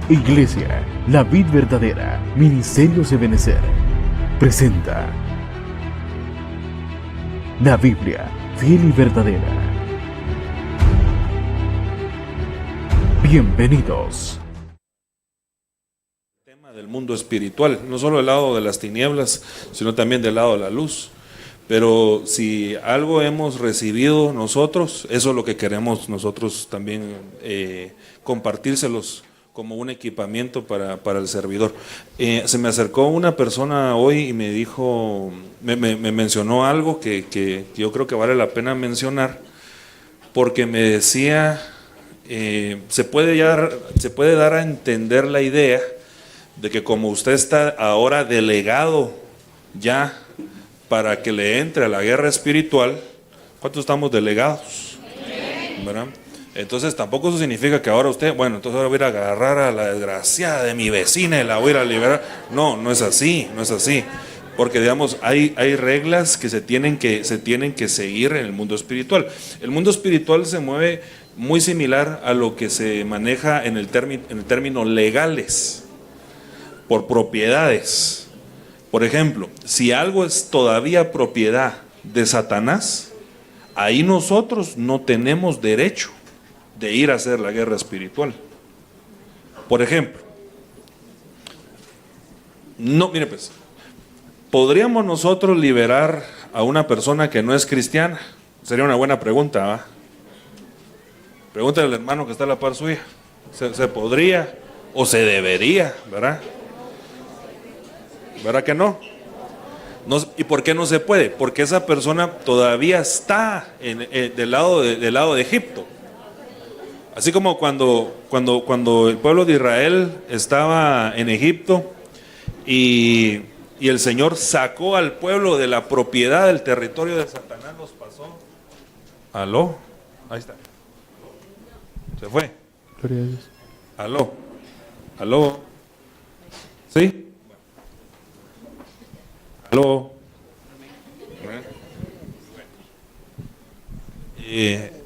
Iglesia, la vid verdadera, Ministerios de Benecer, presenta la Biblia, fiel y verdadera. Bienvenidos. Tema del mundo espiritual, no solo del lado de las tinieblas, sino también del lado de la luz. Pero si algo hemos recibido nosotros, eso es lo que queremos nosotros también compartírselos como un equipamiento para el servidor. Se me acercó una persona hoy y me dijo, me mencionó algo que yo creo que vale la pena mencionar, porque me decía, se puede dar a entender la idea de que como usted está ahora delegado ya para que le entre a la guerra espiritual, ¿cuántos estamos delegados? ¿Verdad? Entonces tampoco eso significa que ahora usted, bueno, entonces ahora voy a ir a agarrar a la desgraciada de mi vecina y la voy a ir a liberar. No, no es así, no es así. Porque digamos, hay reglas que se tienen que seguir en el mundo espiritual. El mundo espiritual se mueve muy similar a lo que se maneja en el término legales, por propiedades. Por ejemplo, si algo es todavía propiedad de Satanás, ahí nosotros no tenemos derecho de ir a hacer la guerra espiritual. Por ejemplo, no, mire pues, ¿podríamos nosotros liberar a una persona que no es cristiana? Sería una buena pregunta, ¿va? Pregúntale al hermano que está a la par suya. ¿Se podría o se debería, verdad? ¿Verdad que no? ¿Y por qué no se puede? Porque esa persona todavía está del lado de Egipto. Así como cuando el pueblo de Israel estaba en Egipto y el Señor sacó al pueblo de la propiedad del territorio de Satanás, los pasó. ¿Aló? Ahí está. Se fue. Gloria a Dios. ¿Aló? ¿Aló? ¿Sí? ¿Aló?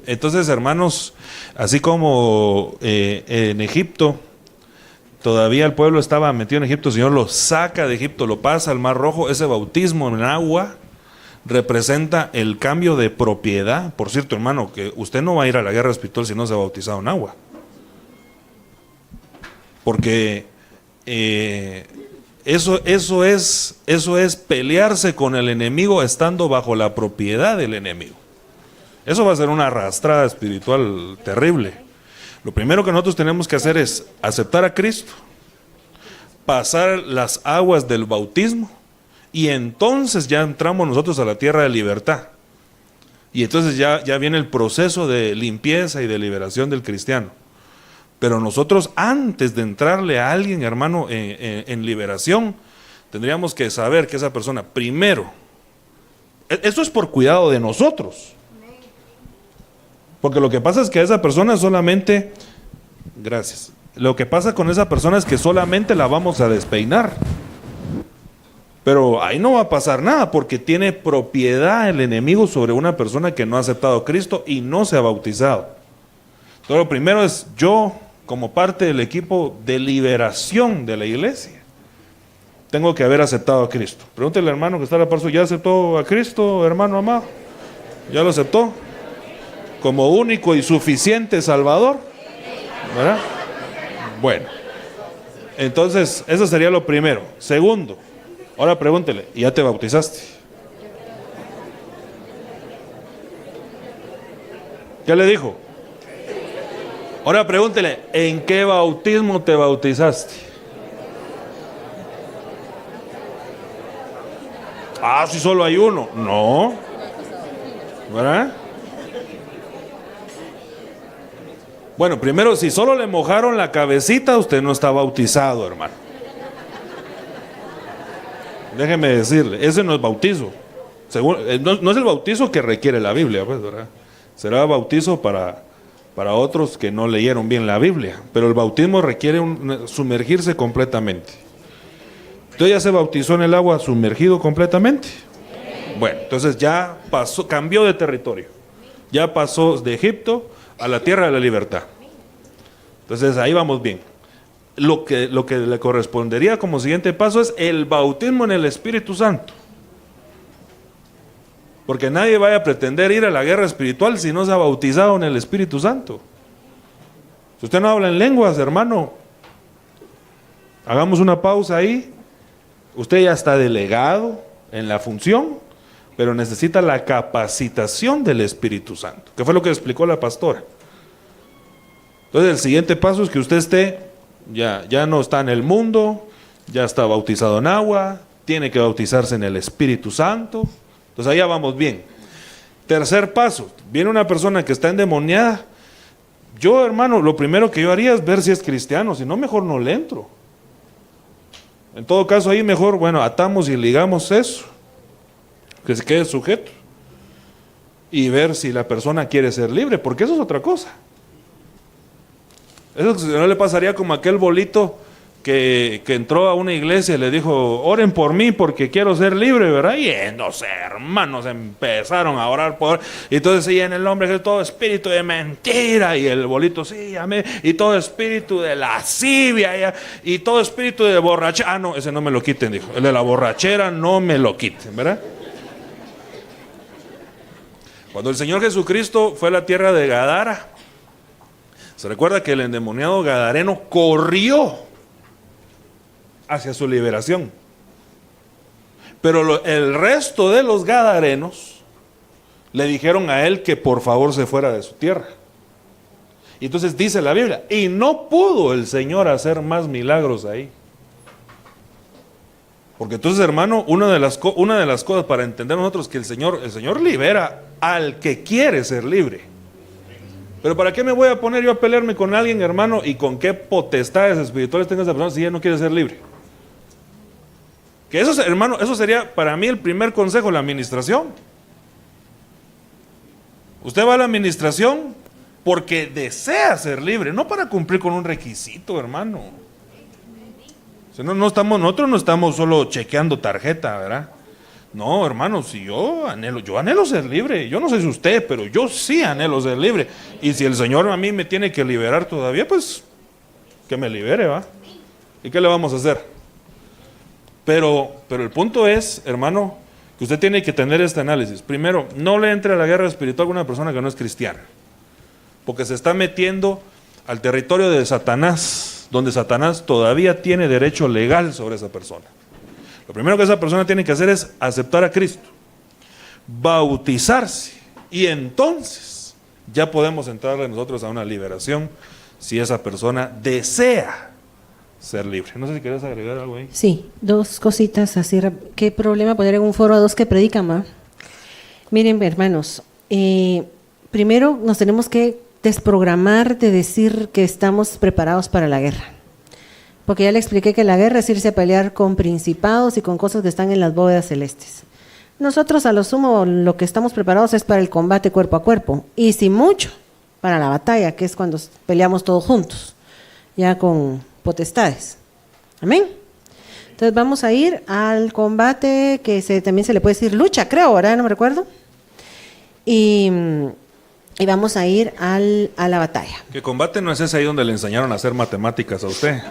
Entonces, hermanos, así como en Egipto, todavía el pueblo estaba metido en Egipto, el Señor lo saca de Egipto, lo pasa al Mar Rojo. Ese bautismo en agua representa el cambio de propiedad. Por cierto, hermano, que usted no va a ir a la guerra espiritual si no se ha bautizado en agua. Porque eso es pelearse con el enemigo estando bajo la propiedad del enemigo. Eso va a ser una arrastrada espiritual terrible. Lo primero que nosotros tenemos que hacer es aceptar a Cristo, pasar las aguas del bautismo, y entonces ya entramos nosotros a la tierra de libertad. Y entonces ya viene el proceso de limpieza y de liberación del cristiano. Pero nosotros, antes de entrarle a alguien, hermano, en liberación, tendríamos que saber que esa persona, primero, esto es por cuidado de nosotros. Porque lo que pasa es que esa persona solamente, gracias, lo que pasa con esa persona es que solamente la vamos a despeinar. Pero ahí no va a pasar nada, porque tiene propiedad el enemigo sobre una persona que no ha aceptado a Cristo y no se ha bautizado. Entonces lo primero es yo, como parte del equipo de liberación de la iglesia, tengo que haber aceptado a Cristo. Pregúntele al hermano que está a la par suya, ¿ya aceptó a Cristo, hermano amado? ¿Ya lo aceptó? Como único y suficiente Salvador, ¿verdad? Bueno, entonces eso sería lo primero. Segundo, ahora pregúntele, ¿y ya te bautizaste? ¿Qué le dijo? Ahora pregúntele, ¿en qué bautismo te bautizaste? Ah, si solo hay uno. No, ¿verdad? Bueno, primero, si solo le mojaron la cabecita, usted no está bautizado, hermano. Déjeme decirle, ese no es bautizo. No es el bautizo que requiere la Biblia, pues, ¿verdad? Será bautizo para otros que no leyeron bien la Biblia. Pero el bautismo requiere sumergirse completamente. ¿Usted ya se bautizó en el agua sumergido completamente? Bueno, entonces ya cambió de territorio. Ya pasó de Egipto a la tierra de la libertad. Entonces ahí vamos bien. lo que le correspondería como siguiente paso es el bautismo en el Espíritu Santo. Porque nadie vaya a pretender ir a la guerra espiritual si no se ha bautizado en el Espíritu Santo. Si usted no habla en lenguas, hermano, hagamos una pausa ahí. Usted ya está delegado en la función, pero necesita la capacitación del Espíritu Santo, que fue lo que explicó la pastora. Entonces el siguiente paso es que usted esté, ya no está en el mundo, ya está bautizado en agua, tiene que bautizarse en el Espíritu Santo. Entonces allá vamos bien. Tercer paso, viene una persona que está endemoniada. Yo, hermano, lo primero que yo haría es ver si es cristiano, si no, mejor no le entro. En todo caso, ahí mejor, bueno, atamos y ligamos eso, que se quede sujeto, y ver si la persona quiere ser libre, porque eso es otra cosa. Eso no le pasaría como aquel bolito que entró a una iglesia y le dijo, oren por mí porque quiero ser libre, ¿verdad? Y no sé, hermanos, empezaron a orar por... Y entonces sí, en el nombre de todo espíritu de mentira, y el bolito, sí, amén, y todo espíritu de lascivia, y todo espíritu de borrachera. Ah, no, ese no me lo quiten, dijo. El de la borrachera no me lo quiten, ¿verdad? Cuando el Señor Jesucristo fue a la tierra de Gadara, se recuerda que el endemoniado gadareno corrió hacia su liberación. Pero el resto de los gadarenos le dijeron a él que por favor se fuera de su tierra. Y entonces dice la Biblia, y no pudo el Señor hacer más milagros ahí. Porque entonces, hermano, una de las cosas para entender nosotros que el Señor libera al que quiere ser libre. Pero ¿para qué me voy a poner yo a pelearme con alguien, hermano, y con qué potestades espirituales tenga esa persona si ella no quiere ser libre? Que eso, hermano, eso sería para mí el primer consejo, la administración. Usted va a la administración porque desea ser libre, no para cumplir con un requisito, hermano. O sea, nosotros no estamos solo chequeando tarjeta, ¿verdad? No, hermano, si yo anhelo ser libre. Yo no sé si usted, pero yo sí anhelo ser libre. Y si el Señor a mí me tiene que liberar todavía, pues que me libere, ¿va? ¿Y qué le vamos a hacer? Pero el punto es, hermano, que usted tiene que tener este análisis. Primero, no le entre a la guerra espiritual con una persona que no es cristiana, porque se está metiendo al territorio de Satanás, donde Satanás todavía tiene derecho legal sobre esa persona. Lo primero que esa persona tiene que hacer es aceptar a Cristo, bautizarse, y entonces ya podemos entrarle nosotros a una liberación si esa persona desea ser libre. No sé si quieres agregar algo ahí. Sí, dos cositas así. ¿Qué problema poner en un foro a dos que predican, ma? Miren, hermanos, primero nos tenemos que desprogramar de decir que estamos preparados para la guerra. Porque ya le expliqué que la guerra es irse a pelear con principados y con cosas que están en las bóvedas celestes. Nosotros a lo sumo lo que estamos preparados es para el combate cuerpo a cuerpo, y si mucho, para la batalla, que es cuando peleamos todos juntos, ya con potestades. Amén. Entonces vamos a ir al combate, que también se le puede decir lucha, creo, ¿verdad? No me recuerdo. Y vamos a ir a la batalla. Que combate no es ese ahí donde le enseñaron a hacer matemáticas a usted,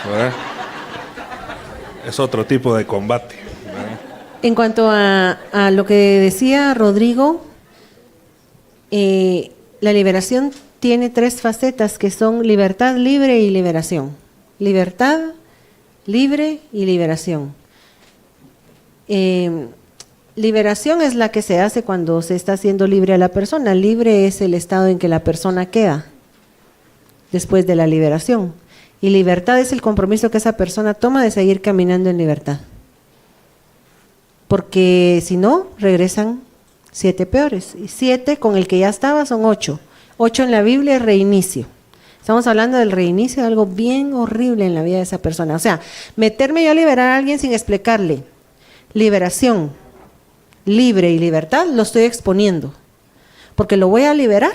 ¿verdad? Es otro tipo de combate, ¿verdad? En cuanto a lo que decía Rodrigo, la liberación tiene tres facetas que son libertad, libre y liberación. Libertad, libre y liberación. Liberación es la que se hace cuando se está haciendo libre a la persona. Libre es el estado en que la persona queda después de la liberación. Y libertad es el compromiso que esa persona toma de seguir caminando en libertad. Porque si no, regresan 7 peores. Y 7 con el que ya estaba son 8. 8 en la Biblia es reinicio. Estamos hablando del reinicio de algo bien horrible en la vida de esa persona. O sea, meterme yo a liberar a alguien sin explicarle liberación, libre y libertad, lo estoy exponiendo. Porque lo voy a liberar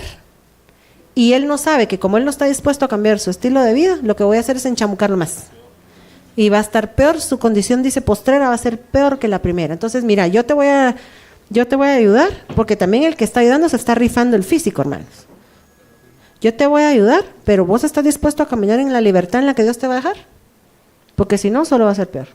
y él no sabe que como él no está dispuesto a cambiar su estilo de vida, lo que voy a hacer es enchamucarlo más. Y va a estar peor, su condición dice postrera va a ser peor que la primera. Entonces, mira, yo te voy a ayudar, porque también el que está ayudando se está rifando el físico, hermanos. yo te voy a ayudar, pero vos estás dispuesto a caminar en la libertad en la que Dios te va a dejar, porque si no, solo va a ser peor.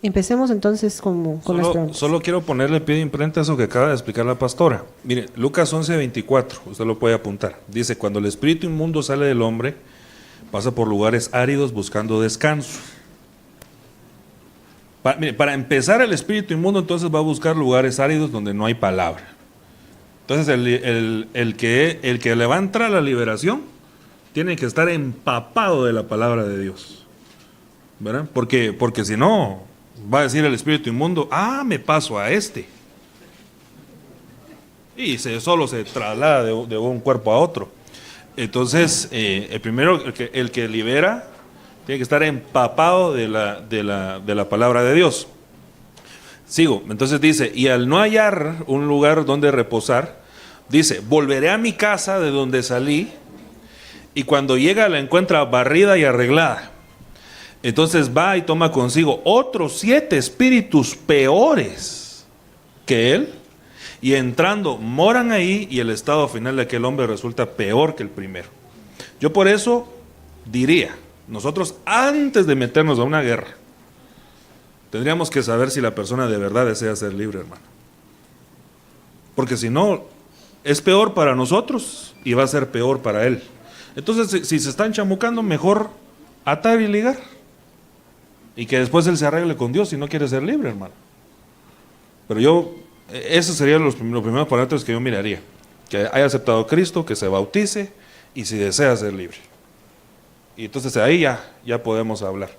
Empecemos entonces con las preguntas. Solo quiero ponerle pie de imprenta a eso que acaba de explicar la pastora. Mire, Lucas 11:24, usted lo puede apuntar. Dice, cuando el espíritu inmundo sale del hombre, pasa por lugares áridos buscando descanso. Para empezar, el espíritu inmundo entonces va a buscar lugares áridos donde no hay palabra. Entonces el que le va a entrar a la liberación tiene que estar empapado de la palabra de Dios, ¿verdad? Porque si no, va a decir el espíritu inmundo, me paso a este. Y solo se traslada de un cuerpo a otro. Entonces, el primero, el que libera, tiene que estar empapado de la palabra de Dios. Sigo, entonces dice, y al no hallar un lugar donde reposar, dice, volveré a mi casa de donde salí, y cuando llega la encuentra barrida y arreglada. Entonces va y toma consigo otros 7 espíritus peores que él, y entrando moran ahí, y el estado final de aquel hombre resulta peor que el primero. Yo por eso diría, nosotros antes de meternos a una guerra, tendríamos que saber si la persona de verdad desea ser libre, hermano. Porque si no, es peor para nosotros y va a ser peor para él. Entonces, si se están chamucando, mejor atar y ligar. Y que después él se arregle con Dios si no quiere ser libre, hermano. Pero esos serían los primeros parámetros que yo miraría. Que haya aceptado a Cristo, que se bautice y si desea ser libre. Y entonces ahí ya podemos hablar.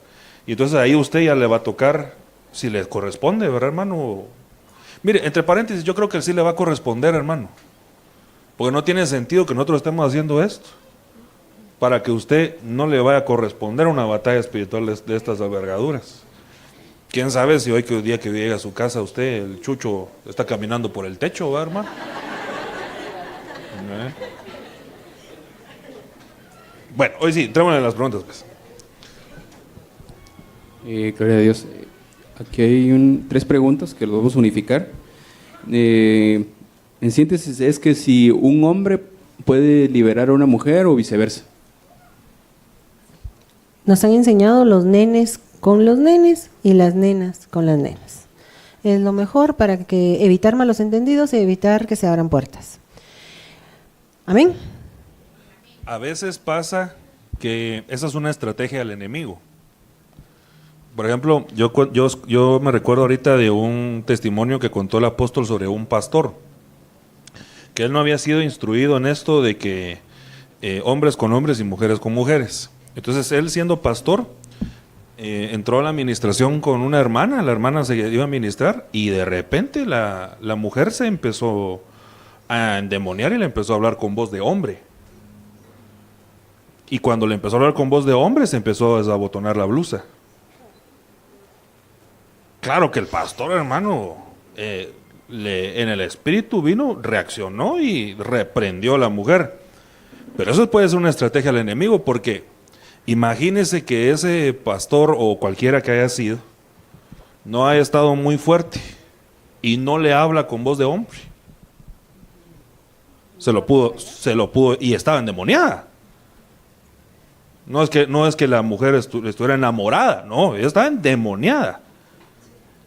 Y entonces ahí usted ya le va a tocar si le corresponde, ¿verdad, hermano? Mire, entre paréntesis, yo creo que sí le va a corresponder, hermano. Porque no tiene sentido que nosotros estemos haciendo esto para que usted no le vaya a corresponder una batalla espiritual de estas envergaduras. ¿Quién sabe si hoy que el día que llegue a su casa usted, el chucho, está caminando por el techo, ¿verdad, hermano? Bueno, hoy sí, entrémosle en las preguntas, pues. Gloria a Dios. Aquí hay 3 preguntas que los vamos a unificar. En síntesis, es que si un hombre puede liberar a una mujer o viceversa. Nos han enseñado los nenes con los nenes y las nenas con las nenas. Es lo mejor para evitar malos entendidos y evitar que se abran puertas. Amén. A veces pasa que esa es una estrategia del enemigo. Por ejemplo, yo me recuerdo ahorita de un testimonio que contó el apóstol sobre un pastor, que él no había sido instruido en esto de que hombres con hombres y mujeres con mujeres. Entonces él, siendo pastor, entró a la administración con una hermana, la hermana se iba a ministrar y de repente la mujer se empezó a endemoniar y le empezó a hablar con voz de hombre. Y cuando le empezó a hablar con voz de hombre, se empezó a desabotonar la blusa. Claro que el pastor, hermano, en el espíritu vino, reaccionó y reprendió a la mujer. Pero eso puede ser una estrategia del enemigo, porque imagínese que ese pastor o cualquiera que haya sido no haya estado muy fuerte y no le habla con voz de hombre. Se lo pudo y estaba endemoniada. No es que la mujer estuviera enamorada, no, ella estaba endemoniada.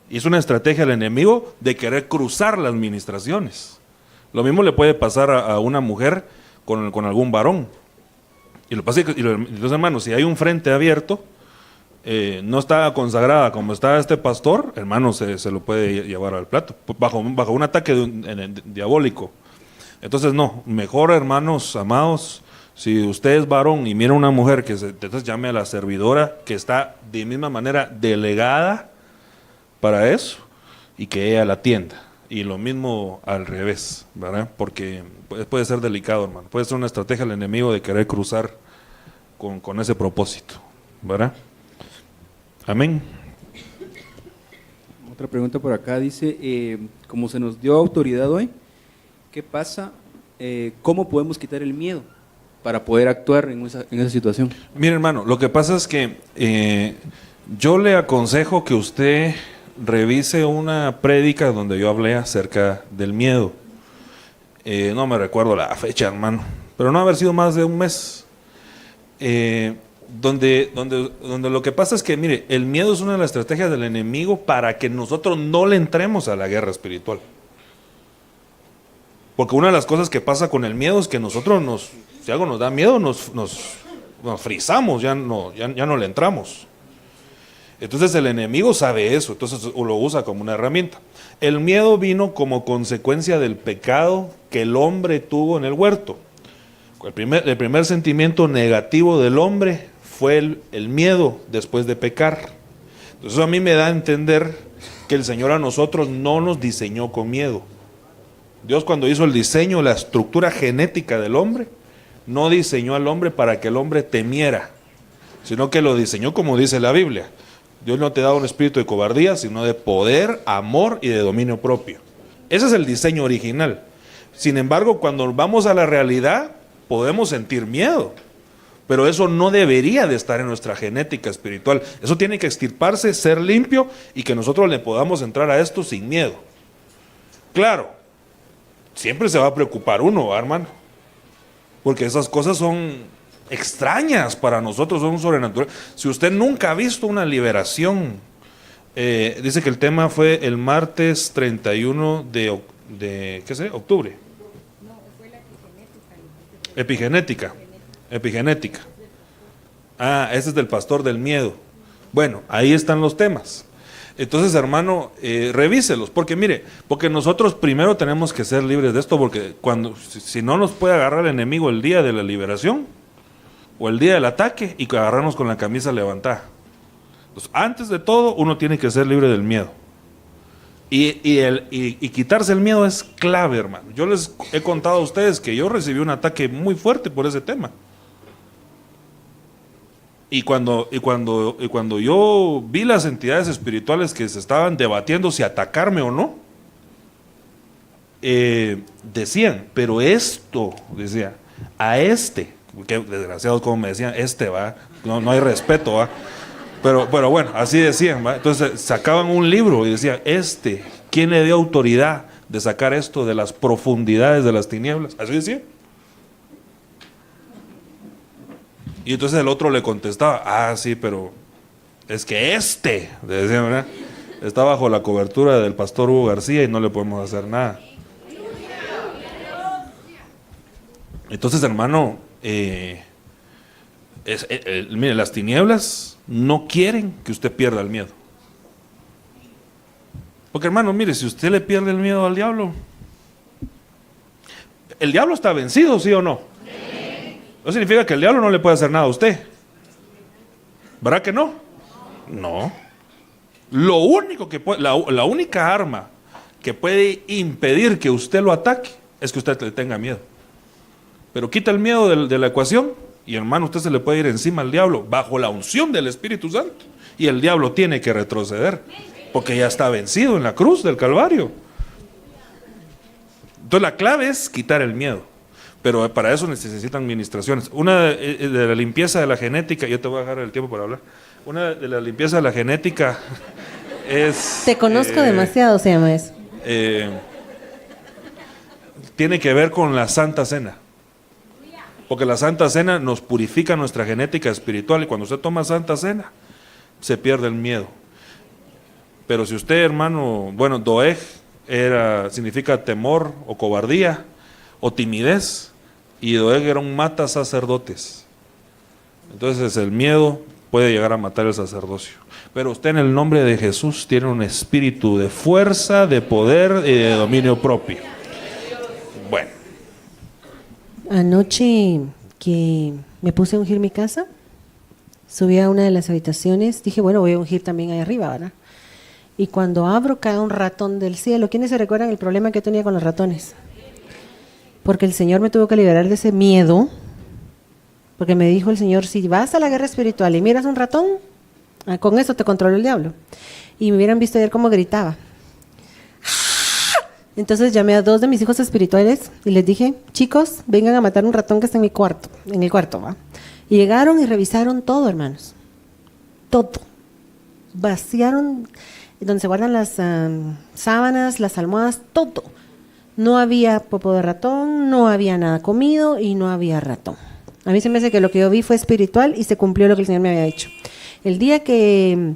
Y es una estrategia del enemigo de querer cruzar las ministraciones. Lo mismo le puede pasar a una mujer con algún varón. Y lo pasa entonces, hermanos, si hay un frente abierto, no está consagrada como está este pastor, hermano, se lo puede llevar al plato, bajo un ataque diabólico. Entonces, no, mejor, hermanos amados, si usted es varón y mira a una mujer, entonces llame a la servidora que está de misma manera delegada para eso y que ella la atienda. Y lo mismo al revés, ¿verdad? Porque puede ser delicado, hermano. Puede ser una estrategia del enemigo de querer cruzar con ese propósito, ¿verdad? Amén. Otra pregunta por acá dice, como se nos dio autoridad hoy, ¿qué pasa? ¿Cómo podemos quitar el miedo para poder actuar en esa situación? Mire, hermano, lo que pasa es que yo le aconsejo que usted revise una prédica donde yo hablé acerca del miedo. No me recuerdo la fecha, hermano, pero no haber sido más de un mes. Donde lo que pasa es que, mire, el miedo es una de las estrategias del enemigo para que nosotros no le entremos a la guerra espiritual. Porque una de las cosas que pasa con el miedo es que nosotros si algo nos da miedo, nos frizamos, ya no le entramos. Entonces el enemigo sabe eso, entonces lo usa como una herramienta. El miedo vino como consecuencia del pecado que el hombre tuvo en el huerto. El primer sentimiento negativo del hombre fue el miedo después de pecar. Entonces a mí me da a entender que el Señor a nosotros no nos diseñó con miedo. Dios, cuando hizo el diseño, la estructura genética del hombre, no diseñó al hombre para que el hombre temiera, sino que lo diseñó como dice la Biblia. Dios no te da un espíritu de cobardía, sino de poder, amor y de dominio propio. Ese es el diseño original. Sin embargo, cuando vamos a la realidad, podemos sentir miedo, pero eso no debería de estar en nuestra genética espiritual. Eso tiene que extirparse, ser limpio y que nosotros le podamos entrar a esto sin miedo. Claro, siempre se va a preocupar uno, hermano, porque esas cosas son extrañas para nosotros, son sobrenaturales. Si usted nunca ha visto una liberación, dice que el tema fue el martes 31 de ¿qué sé? Octubre. No, fue la epigenética. Epigenética. Ese es del pastor del miedo. Bueno, ahí están los temas. Entonces, hermano, revíselos, porque mire, porque nosotros primero tenemos que ser libres de esto, porque si no nos puede agarrar el enemigo el día de la liberación o el día del ataque y agarrarnos con la camisa levantada. Entonces, antes de todo, uno tiene que ser libre del miedo. Y quitarse el miedo es clave, hermano. Yo les he contado a ustedes que yo recibí un ataque muy fuerte por ese tema. Y cuando yo vi las entidades espirituales que se estaban debatiendo si atacarme o no, decían, pero esto, decía, a que desgraciados como me decían, va, no hay respeto, va. Pero bueno, así decían, ¿va? Entonces sacaban un libro y decían, ¿quién le dio autoridad de sacar esto de las profundidades de las tinieblas? Así decían. Y entonces el otro le contestaba, sí, pero es que decían, ¿verdad? Está bajo la cobertura del pastor Hugo García y no le podemos hacer nada. Entonces, hermano, mire, las tinieblas no quieren que usted pierda el miedo. Porque, hermano, mire, si usted le pierde el miedo al diablo, el diablo está vencido, ¿sí o no? No significa que el diablo no le puede hacer nada a usted. ¿Verdad que no? No. Lo único que puede, la única arma que puede impedir que usted lo ataque es que usted le tenga miedo. Pero quita el miedo de la ecuación y, hermano, usted se le puede ir encima al diablo bajo la unción del Espíritu Santo. Y el diablo tiene que retroceder porque ya está vencido en la cruz del Calvario. Entonces la clave es quitar el miedo. Pero para eso necesitan ministraciones. Una de la limpieza de la genética, yo te voy a dejar el tiempo para hablar. Una de la limpieza de la genética es... Te conozco demasiado, se llama eso. Tiene que ver con la Santa Cena. Porque la Santa Cena nos purifica nuestra genética espiritual y cuando usted toma Santa Cena, se pierde el miedo. Pero si usted, hermano, bueno, Doeg significa temor o cobardía o timidez, y Doeg era un mata sacerdotes. Entonces el miedo puede llegar a matar el sacerdocio. Pero usted en el nombre de Jesús tiene un espíritu de fuerza, de poder y de dominio propio. Bueno. Anoche que me puse a ungir mi casa, subí a una de las habitaciones, dije, bueno, voy a ungir también ahí arriba, ¿verdad? Y cuando abro cae un ratón del cielo. ¿Quiénes se recuerdan el problema que tenía con los ratones? Porque el Señor me tuvo que liberar de ese miedo, porque me dijo el Señor, si vas a la guerra espiritual y miras un ratón, con eso te controla el diablo. Y me hubieran visto ayer cómo gritaba. Entonces llamé a 2 de mis hijos espirituales y les dije, chicos, vengan a matar un ratón que está en el cuarto, ¿va? Y llegaron y revisaron todo, hermanos. Todo. Vaciaron donde se guardan las sábanas, las almohadas, todo. No había popo de ratón, no había nada comido y no había ratón. A mí se me hace que lo que yo vi fue espiritual y se cumplió lo que el Señor me había dicho. El día que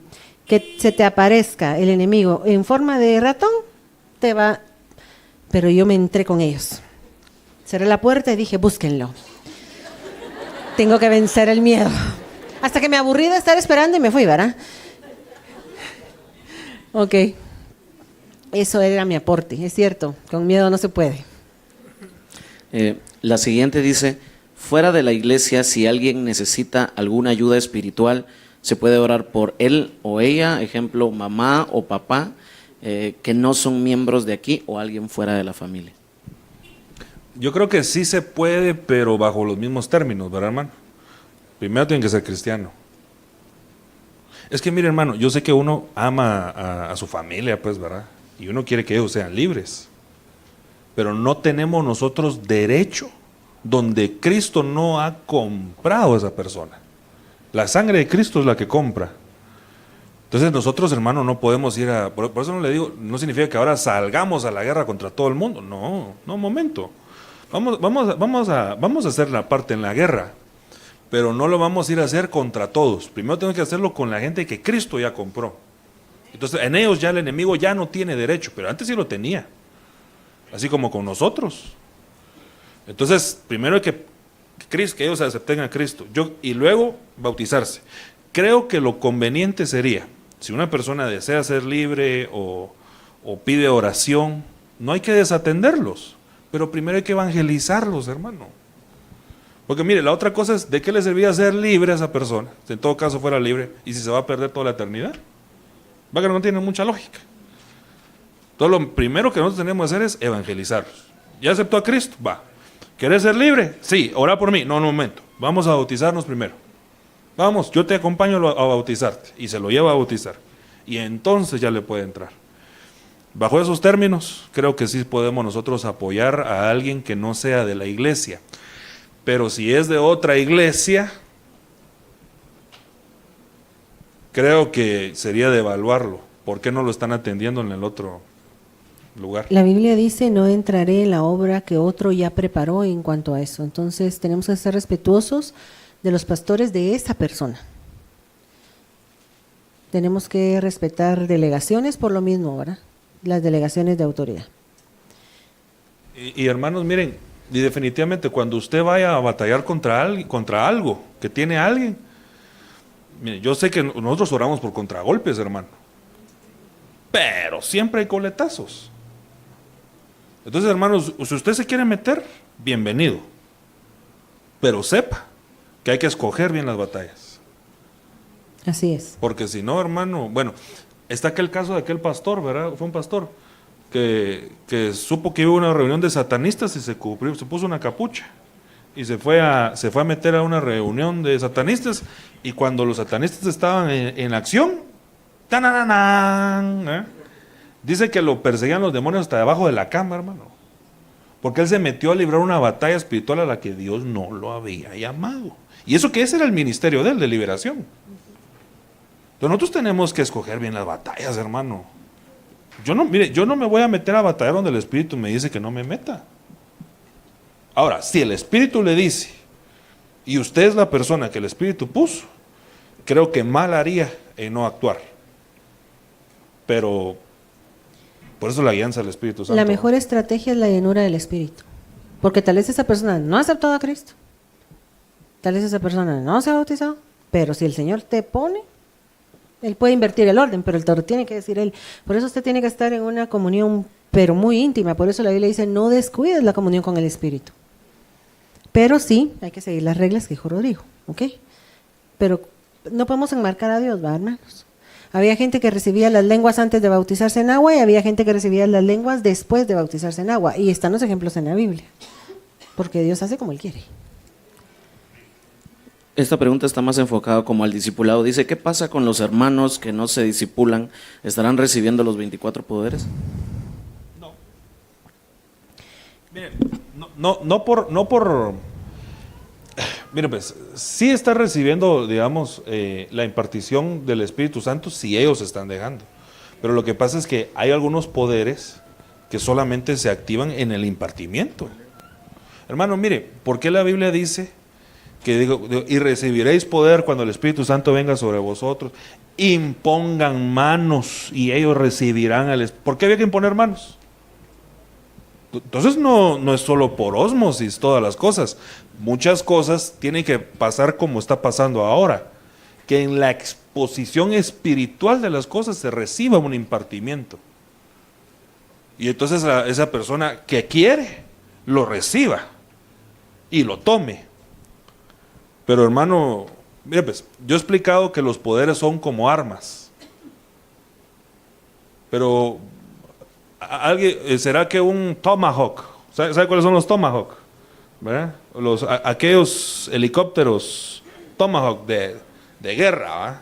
se te aparezca el enemigo en forma de ratón, te va... Pero yo me entré con ellos. Cerré la puerta y dije, búsquenlo. Tengo que vencer el miedo. Hasta que me aburrí de estar esperando y me fui, ¿verdad? Ok. Eso era mi aporte, es cierto. Con miedo no se puede. La siguiente dice, fuera de la iglesia, si alguien necesita alguna ayuda espiritual, se puede orar por él o ella, ejemplo, mamá o papá, que no son miembros de aquí o alguien fuera de la familia. Yo creo que sí se puede, pero bajo los mismos términos, ¿verdad, hermano? Primero tiene que ser cristiano. Es que, mire, hermano, yo sé que uno ama a su familia, pues, ¿verdad? Y uno quiere que ellos sean libres. Pero no tenemos nosotros derecho donde Cristo no ha comprado a esa persona. La sangre de Cristo es la que compra. Entonces nosotros, hermano, no podemos ir a... Por eso no le digo, no significa que ahora salgamos a la guerra contra todo el mundo. No, un momento. Vamos a hacer la parte en la guerra, pero no lo vamos a ir a hacer contra todos. Primero tenemos que hacerlo con la gente que Cristo ya compró. Entonces en ellos ya el enemigo ya no tiene derecho, pero antes sí lo tenía. Así como con nosotros. Entonces, primero hay que ellos acepten a Cristo. Y luego bautizarse. Creo que lo conveniente sería, si una persona desea ser libre o pide oración, no hay que desatenderlos, pero primero hay que evangelizarlos, hermano. Porque mire, la otra cosa es, ¿de qué le servía ser libre a esa persona? Si en todo caso fuera libre, y si se va a perder toda la eternidad. Va que no tiene mucha lógica. Entonces lo primero que nosotros tenemos que hacer es evangelizarlos. ¿Ya aceptó a Cristo? Va. ¿Querés ser libre? Sí, ora por mí. No, un momento. Vamos a bautizarnos primero. Vamos, yo te acompaño a bautizarte. Y se lo lleva a bautizar. Y entonces ya le puede entrar. Bajo esos términos, creo que sí podemos nosotros apoyar a alguien que no sea de la iglesia. Pero si es de otra iglesia, creo que sería de evaluarlo. ¿Por qué no lo están atendiendo en el otro lugar? La Biblia dice, no entraré en la obra que otro ya preparó en cuanto a eso. Entonces tenemos que ser respetuosos de los pastores de esa persona. Tenemos que respetar delegaciones por lo mismo, ¿verdad? Las delegaciones de autoridad. Y hermanos, miren, y definitivamente cuando usted vaya a batallar contra algo que tiene alguien, mire, yo sé que nosotros oramos por contragolpes, hermano, pero siempre hay coletazos. Entonces, hermanos, si usted se quiere meter, bienvenido, pero sepa que hay que escoger bien las batallas. Así es. Porque si no, hermano, bueno, está aquel caso de aquel pastor, ¿verdad? Fue un pastor que supo que iba a una reunión de satanistas y se puso una capucha y se fue a meter a una reunión de satanistas, y cuando los satanistas estaban en acción, ¡tananán! Dice que lo perseguían los demonios hasta debajo de la cama, hermano, porque él se metió a librar una batalla espiritual a la que Dios no lo había llamado. Y eso que ese era el ministerio de él, de liberación. Entonces nosotros tenemos que escoger bien las batallas, hermano. Yo no me voy a meter a batallar donde el Espíritu me dice que no me meta. Ahora, si el Espíritu le dice, y usted es la persona que el Espíritu puso, creo que mal haría en no actuar. Pero por eso la guianza del Espíritu Santo. La mejor estrategia es la llenura del Espíritu. Porque tal vez esa persona no ha aceptado a Cristo. Tal vez esa persona no se ha bautizado. Pero si el Señor te pone, Él puede invertir el orden, pero el todo tiene que decir Él. Por eso usted tiene que estar en una comunión, pero muy íntima. Por eso la Biblia dice, no descuides la comunión con el Espíritu. Pero sí, hay que seguir las reglas que dijo Rodrigo, ¿ok? Pero no podemos enmarcar a Dios, ¿va, hermanos? Había gente que recibía las lenguas antes de bautizarse en agua y había gente que recibía las lenguas después de bautizarse en agua. Y están los ejemplos en la Biblia. Porque Dios hace como Él quiere. Esta pregunta está más enfocada como al discipulado. Dice, ¿qué pasa con los hermanos que no se discipulan? ¿Estarán recibiendo los 24 poderes? No. Miren, miren, pues, sí está recibiendo, digamos, la impartición del Espíritu Santo si ellos están dejando. Pero lo que pasa es que hay algunos poderes que solamente se activan en el impartimiento. Hermano, mire, ¿por qué la Biblia dice que y recibiréis poder cuando el Espíritu Santo venga sobre vosotros? Impongan manos y ellos recibirán el Espíritu. ¿Por qué había que imponer manos? Entonces no es solo por ósmosis todas las cosas. Muchas cosas tienen que pasar como está pasando ahora, que en la exposición espiritual de las cosas se reciba un impartimiento. Y entonces esa persona que quiere, lo reciba y lo tome. Pero hermano, mire pues, yo he explicado que los poderes son como armas. Pero ¿será que un Tomahawk? ¿Sabe cuáles son los Tomahawk? ¿Verdad? Aquellos helicópteros Tomahawk de guerra, ¿verdad?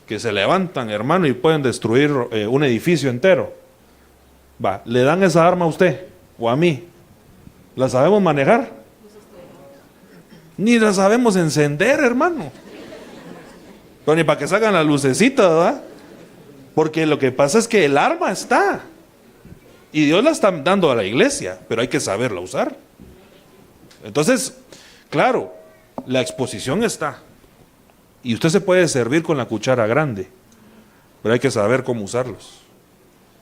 Que se levantan, hermano, y pueden destruir un edificio entero. ¿Le dan esa arma a usted o a mí? ¿La sabemos manejar? Ni la sabemos encender, hermano. Pero ni para que salgan las lucecitas, ¿verdad? Porque lo que pasa es que el arma está. Y Dios la está dando a la iglesia, pero hay que saberla usar. Entonces, claro, la exposición está. Y usted se puede servir con la cuchara grande, pero hay que saber cómo usarlos.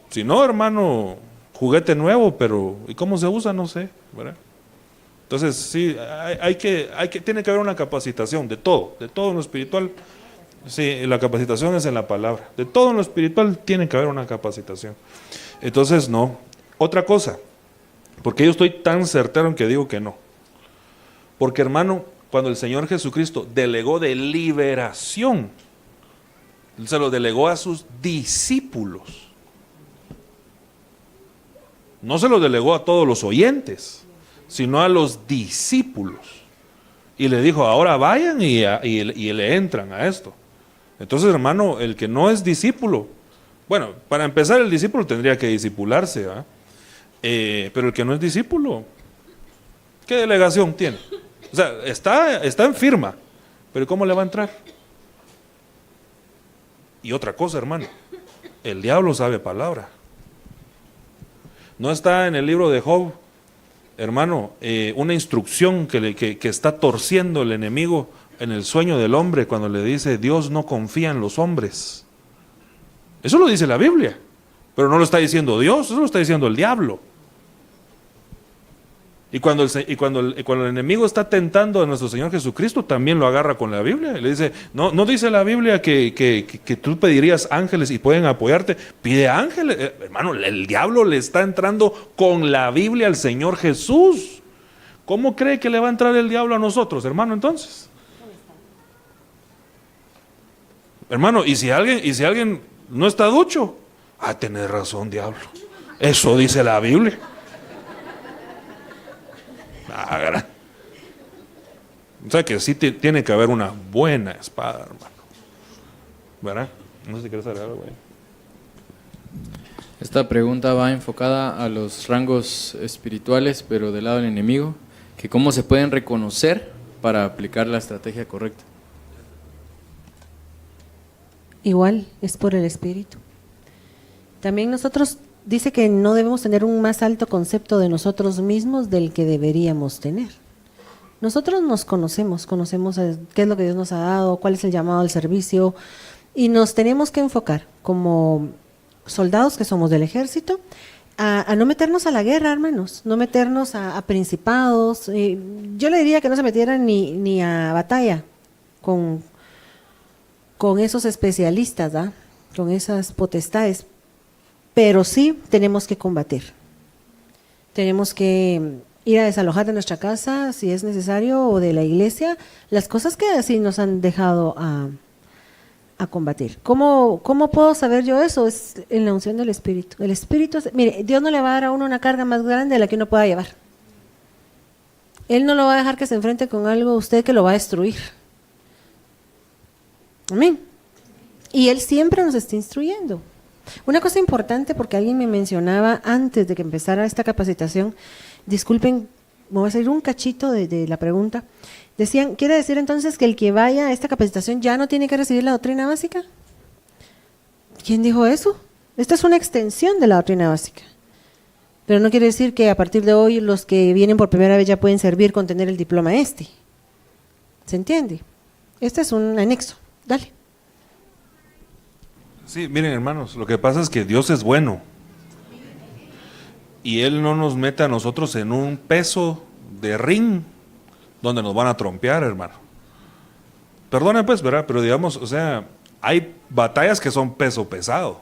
Si no, hermano, juguete nuevo, pero ¿y cómo se usa? No sé, ¿verdad? Entonces, sí, tiene que haber una capacitación de todo en lo espiritual. Sí, la capacitación es en la palabra. De todo en lo espiritual tiene que haber una capacitación. Entonces, no. Otra cosa, porque yo estoy tan certero en que digo que no. Porque, hermano, cuando el Señor Jesucristo delegó de liberación, se lo delegó a sus discípulos. No se lo delegó a todos los oyentes, sino a los discípulos. Y le dijo, ahora vayan y le entran a esto. Entonces, hermano, el que no es discípulo, bueno, para empezar el discípulo tendría que discipularse, ¿verdad? Pero el que no es discípulo, ¿qué delegación tiene? O sea, está en firma, pero ¿cómo le va a entrar? Y otra cosa, hermano, el diablo sabe palabra. No está en el libro de Job, hermano, una instrucción que está torciendo el enemigo en el sueño del hombre cuando le dice, Dios no confía en los hombres. Eso lo dice la Biblia, pero no lo está diciendo Dios, eso lo está diciendo el diablo. Y cuando el enemigo está tentando a nuestro Señor Jesucristo, también lo agarra con la Biblia. Y le dice, no dice la Biblia que tú pedirías ángeles y pueden apoyarte. Pide ángeles. Hermano, el diablo le está entrando con la Biblia al Señor Jesús. ¿Cómo cree que le va a entrar el diablo a nosotros, hermano, entonces? Hermano, y si alguien no está ducho, tenés razón, diablo. Eso dice la Biblia. O sea que sí tiene que haber una buena espada, hermano. ¿Verdad? No sé si quieres agregar algo ahí. Esta pregunta va enfocada a los rangos espirituales, pero del lado del enemigo, que cómo se pueden reconocer para aplicar la estrategia correcta. Igual, es por el Espíritu. También nosotros, dice que no debemos tener un más alto concepto de nosotros mismos del que deberíamos tener. Nosotros nos conocemos qué es lo que Dios nos ha dado, cuál es el llamado al servicio, y nos tenemos que enfocar como soldados que somos del ejército a no meternos a la guerra, hermanos, no meternos a principados. Yo le diría que no se metieran ni a batalla con esos especialistas, ¿verdad? Con esas potestades. Pero sí tenemos que combatir. Tenemos que ir a desalojar de nuestra casa, si es necesario, o de la iglesia, las cosas que así nos han dejado a combatir. ¿Cómo puedo saber yo eso? Es en la unción del Espíritu. El Espíritu, mire, Dios no le va a dar a uno una carga más grande de la que uno pueda llevar. Él no lo va a dejar que se enfrente con algo a usted que lo va a destruir. Amén. Y Él siempre nos está instruyendo. Una cosa importante, porque alguien me mencionaba antes de que empezara esta capacitación, disculpen, me voy a salir un cachito de la pregunta. Decían, ¿quiere decir entonces que el que vaya a esta capacitación ya no tiene que recibir la doctrina básica? ¿Quién dijo eso? Esta es una extensión de la doctrina básica. Pero no quiere decir que a partir de hoy los que vienen por primera vez ya pueden servir con tener el diploma este. ¿Se entiende? Este es un anexo. Dale. Sí, miren hermanos, lo que pasa es que Dios es bueno y Él no nos mete a nosotros en un peso de ring donde nos van a trompear, hermano. Perdone pues, ¿verdad? Pero digamos, o sea, hay batallas que son peso pesado.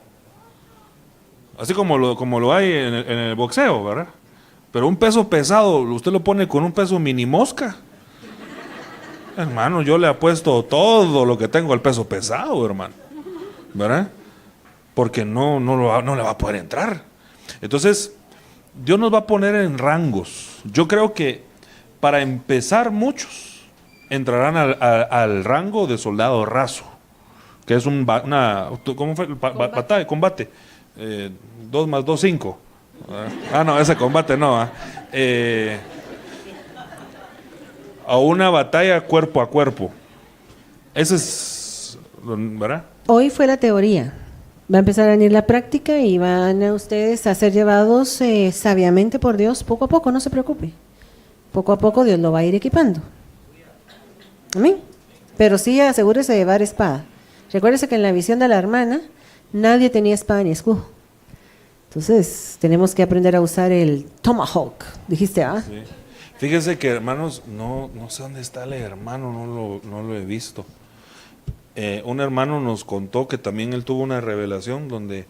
Así como lo hay en el boxeo, ¿verdad? Pero un peso pesado, usted lo pone con un peso mini mosca. Hermano, yo le apuesto todo lo que tengo al peso pesado, hermano. ¿Verdad? Porque no le va a poder entrar. Entonces, Dios nos va a poner en rangos. Yo creo que para empezar muchos entrarán al rango de soldado raso, que es ¿cómo fue? Batalla, combate. 2 más 2, 5. No, ese combate no. A una batalla cuerpo a cuerpo. Ese es, ¿verdad? Hoy fue la teoría. Va a empezar a venir la práctica y van a ustedes a ser llevados sabiamente por Dios poco a poco, no se preocupe. Poco a poco Dios lo va a ir equipando. Amén. Pero sí asegúrese de llevar espada. Recuérdese que en la visión de la hermana nadie tenía espada ni escudo. Entonces tenemos que aprender a usar el tomahawk. Dijiste, ¿ah? Sí. Fíjense que hermanos, no sé dónde está el hermano, no lo he visto. Un hermano nos contó que también él tuvo una revelación donde,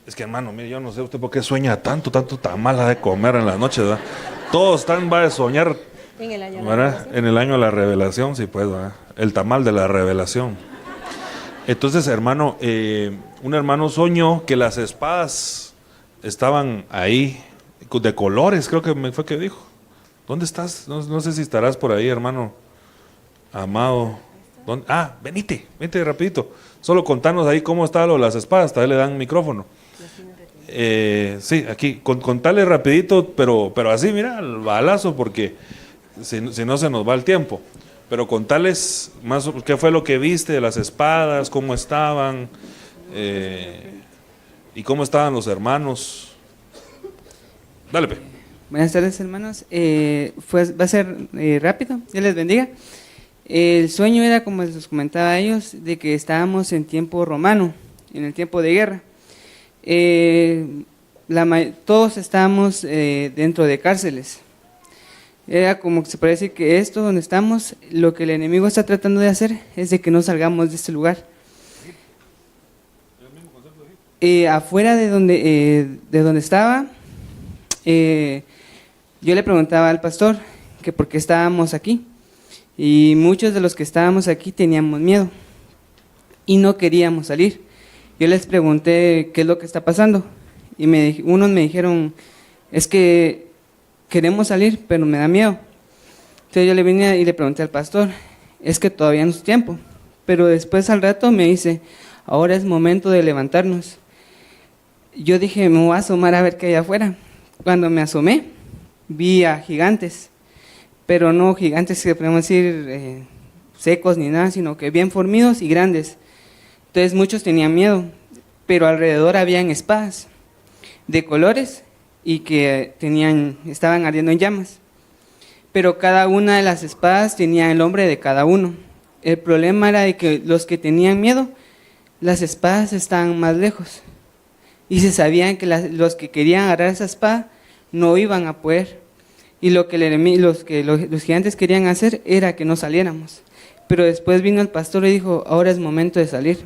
es que hermano, mire, yo no sé usted por qué sueña tanto tamal ha de comer en las noches, ¿verdad? Todos están, va a soñar, En el año, ¿verdad? En el año de la revelación, sí, pues, ¿verdad? El tamal de la revelación. Entonces, hermano, un hermano soñó que las espadas estaban ahí, de colores, creo que me fue que dijo. ¿Dónde estás? No sé si estarás por ahí, hermano amado. Venite rapidito. Solo contanos ahí cómo está lo de las espadas, tal vez le dan micrófono. Sí, aquí, contale rapidito, pero así, mira, al balazo, porque si no se nos va el tiempo. Pero contales más qué fue lo que viste de las espadas, cómo estaban, y cómo estaban los hermanos. Dale, pe. Buenas tardes, hermanos. Va a ser rápido. Dios les bendiga. El sueño era, como les comentaba a ellos, de que estábamos en tiempo romano, en el tiempo de guerra. Todos estábamos dentro de cárceles. Era como que se puede decir que esto donde estamos, lo que el enemigo está tratando de hacer es de que no salgamos de este lugar. Afuera de donde estaba, yo le preguntaba al pastor que por qué estábamos aquí, y muchos de los que estábamos aquí teníamos miedo y no queríamos salir. Yo les pregunté qué es lo que está pasando y unos me dijeron, es que queremos salir pero me da miedo. Entonces yo le vine y le pregunté al pastor, es que todavía no es tiempo, pero después al rato me dice, ahora es momento de levantarnos. Yo dije, me voy a asomar a ver qué hay afuera. Cuando me asomé, vi a gigantes, pero no gigantes que podemos decir secos ni nada, sino que bien formidos y grandes. Entonces muchos tenían miedo, pero alrededor habían espadas de colores y que estaban ardiendo en llamas. Pero cada una de las espadas tenía el nombre de cada uno. El problema era de que los que tenían miedo, las espadas estaban más lejos. Y se sabían que los que querían agarrar esa espada no iban a poder. Y lo que los gigantes querían hacer era que no saliéramos. Pero después vino el pastor y dijo, ahora es momento de salir.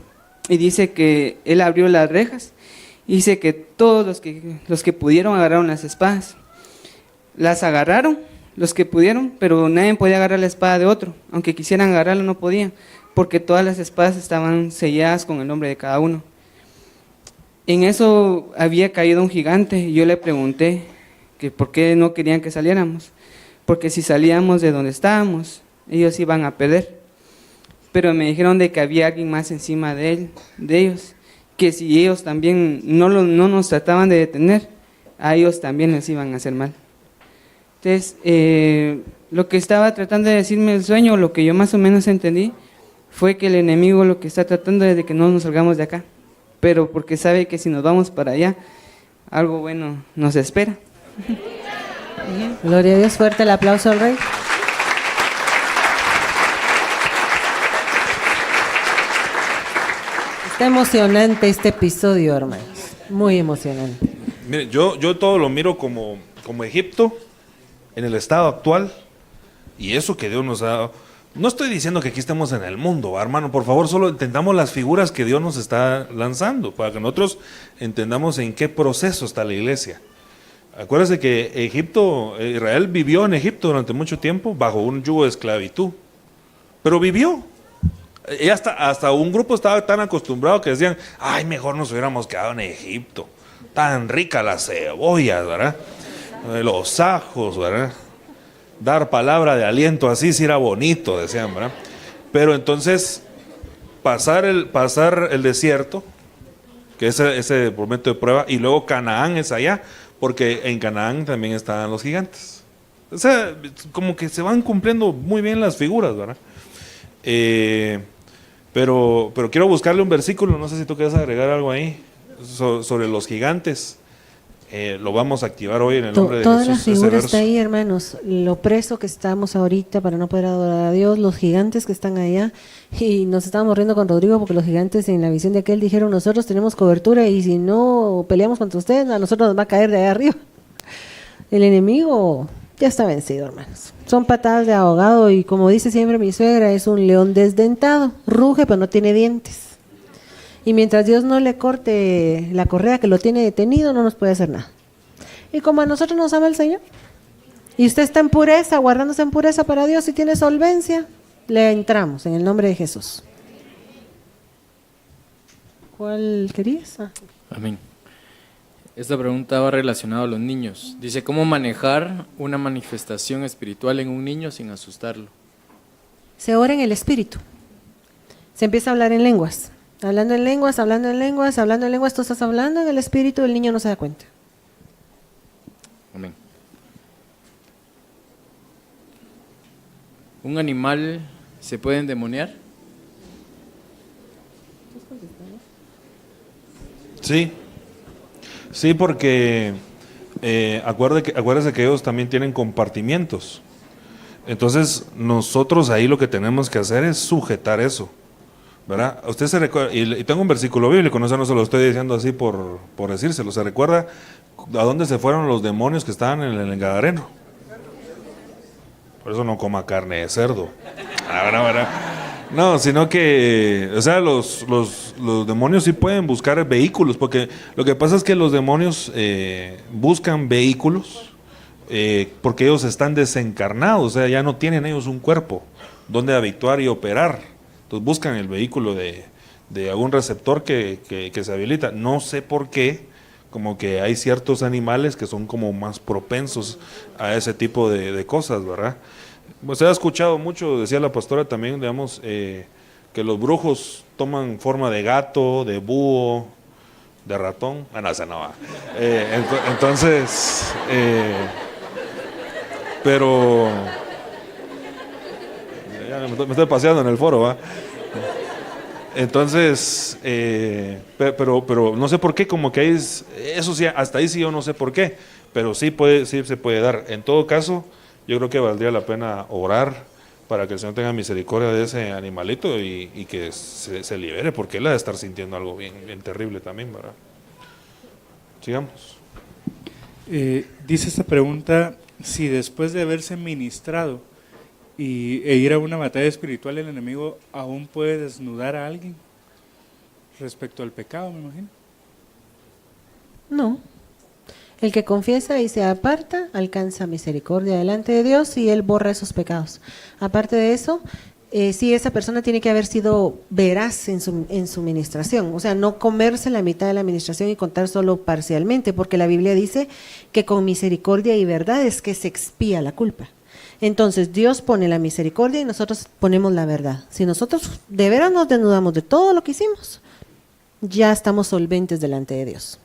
Y dice que él abrió las rejas y dice que todos los que pudieron agarraron las espadas. Las agarraron, los que pudieron, pero nadie podía agarrar la espada de otro. Aunque quisieran agarrarla no podían, porque todas las espadas estaban selladas con el nombre de cada uno. En eso había caído un gigante y yo le pregunté que por qué no querían que saliéramos, porque si salíamos de donde estábamos, ellos iban a perder. Pero me dijeron de que había alguien más encima de ellos, que si ellos también no nos trataban de detener, a ellos también les iban a hacer mal. Entonces, lo que estaba tratando de decirme el sueño, lo que yo más o menos entendí, fue que el enemigo lo que está tratando es de que no nos salgamos de acá, pero porque sabe que si nos vamos para allá, algo bueno nos espera. Gloria a Dios, fuerte el aplauso al Rey. Está emocionante este episodio, hermanos. Muy emocionante. Mire, yo todo lo miro como Egipto en el estado actual y eso que Dios nos ha dado. No estoy diciendo que aquí estemos en el mundo, hermano, por favor, solo entendamos las figuras que Dios nos está lanzando para que nosotros entendamos en qué proceso está la iglesia. Acuérdense que Israel vivió en Egipto durante mucho tiempo bajo un yugo de esclavitud, pero vivió. Y hasta un grupo estaba tan acostumbrado que decían, ay, mejor nos hubiéramos quedado en Egipto, tan rica las cebollas, ¿verdad? Los ajos, ¿verdad? Dar palabra de aliento así sí era bonito, decían, ¿verdad? Pero entonces pasar el desierto, que es ese momento de prueba, y luego Canaán es allá, porque en Canaán también estaban los gigantes. O sea, como que se van cumpliendo muy bien las figuras, ¿verdad? Pero quiero buscarle un versículo, no sé si tú quieres agregar algo ahí, sobre los gigantes. Lo vamos a activar hoy en el nombre de Toda Jesús. la figura está ahí, hermanos. Lo preso que estamos ahorita para no poder adorar a Dios, los gigantes que están allá. Y nos estábamos riendo con Rodrigo porque los gigantes en la visión de aquel dijeron, nosotros tenemos cobertura y si no peleamos contra ustedes, a nosotros nos va a caer de allá arriba. El enemigo ya está vencido, hermanos. Son patadas de ahogado y como dice siempre mi suegra, es un león desdentado. Ruge pero no tiene dientes. Y mientras Dios no le corte la correa que lo tiene detenido, no nos puede hacer nada. Y como a nosotros nos ama el Señor, y usted está en pureza, guardándose en pureza para Dios y tiene solvencia, le entramos en el nombre de Jesús. ¿Cuál querías? Amén. Esta pregunta va relacionada a los niños. Dice, ¿cómo manejar una manifestación espiritual en un niño sin asustarlo? Se ora en el Espíritu. Se empieza a hablar en lenguas. Hablando en lenguas, hablando en lenguas, hablando en lenguas, tú estás hablando en el Espíritu, el niño no se da cuenta. Amén. ¿Un animal se puede endemoniar? Sí, porque acuérdese que ellos también tienen compartimientos. Entonces nosotros ahí lo que tenemos que hacer es sujetar eso, ¿verdad? Usted se recuerda, y tengo un versículo bíblico, no se lo estoy diciendo así por decírselo. ¿Se recuerda a dónde se fueron los demonios que estaban en el Gadareno? Por eso no coma carne de cerdo. ¿Verdad? No, sino que, o sea, los demonios sí pueden buscar vehículos, porque lo que pasa es que los demonios buscan vehículos porque ellos están desencarnados, o sea, ya no tienen ellos un cuerpo donde habituar y operar. Entonces buscan el vehículo de algún receptor que se habilita. No sé por qué, como que hay ciertos animales que son como más propensos a ese tipo de cosas, ¿verdad? Pues he escuchado mucho, decía la pastora también, digamos, que los brujos toman forma de gato, de búho, de ratón. No, esa no va. Entonces, pero ya me estoy paseando en el foro, ¿va? Entonces, pero no sé por qué, como que hay, eso sí, hasta ahí sí yo no sé por qué, pero sí se puede dar. En todo caso, yo creo que valdría la pena orar para que el Señor tenga misericordia de ese animalito y que se libere, porque él ha de estar sintiendo algo bien terrible también, ¿verdad? Sigamos. Dice esta pregunta, si después de haberse ministrado e ir a una batalla espiritual, el enemigo aún puede desnudar a alguien respecto al pecado, me imagino. No. El que confiesa y se aparta alcanza misericordia delante de Dios y Él borra esos pecados. Aparte de eso, sí, esa persona tiene que haber sido veraz en su ministración, o sea, no comerse la mitad de la administración y contar solo parcialmente, porque la Biblia dice que con misericordia y verdad es que se expía la culpa. Entonces Dios pone la misericordia y nosotros ponemos la verdad. Si nosotros de veras nos desnudamos de todo lo que hicimos, ya estamos solventes delante de Dios.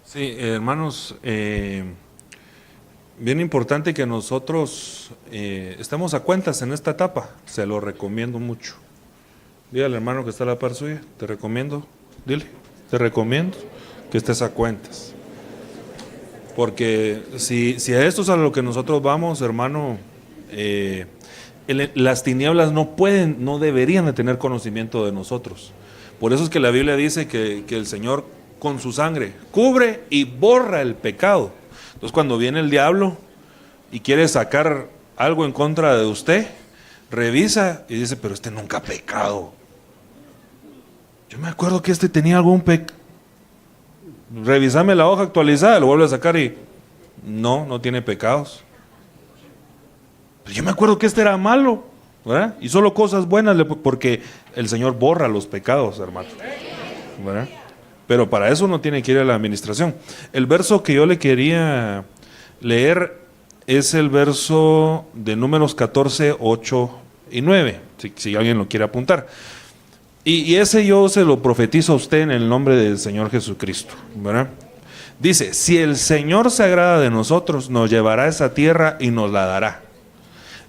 Sí, hermanos, bien importante que nosotros estemos a cuentas en esta etapa, se lo recomiendo mucho. Dígale, hermano, que está a la par suya, te recomiendo que estés a cuentas. Porque si a esto es a lo que nosotros vamos, hermano, las tinieblas no deberían de tener conocimiento de nosotros. Por eso es que la Biblia dice que el Señor con su sangre cubre y borra el pecado. Entonces cuando viene el diablo y quiere sacar algo en contra de usted, revisa y dice, pero este nunca ha pecado. Yo me acuerdo que este tenía algún pecado. Revisame la hoja actualizada, lo vuelve a sacar y no tiene pecados. Pero yo me acuerdo que este era malo, ¿verdad? Y solo cosas buenas, porque el Señor borra los pecados, hermano, ¿verdad? Pero para eso no tiene que ir a la administración. El verso que yo le quería leer es el verso de Números 14, 8 y 9, si alguien lo quiere apuntar. Y ese yo se lo profetizo a usted en el nombre del Señor Jesucristo, ¿verdad? Dice, si el Señor se agrada de nosotros, nos llevará a esa tierra y nos la dará.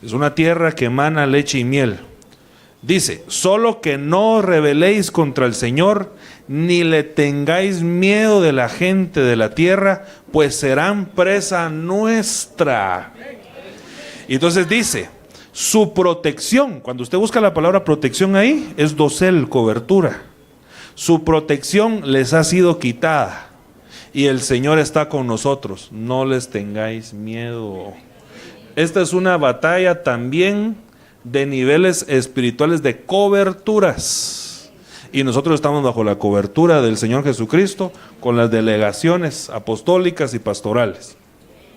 Es una tierra que emana leche y miel. Dice, solo que no os rebeléis contra el Señor, ni le tengáis miedo de la gente de la tierra, pues serán presa nuestra. Y entonces dice, su protección, cuando usted busca la palabra protección ahí, es dosel, cobertura. Su protección les ha sido quitada y el Señor está con nosotros. No les tengáis miedo. Esta es una batalla también de niveles espirituales de coberturas. Y nosotros estamos bajo la cobertura del Señor Jesucristo con las delegaciones apostólicas y pastorales.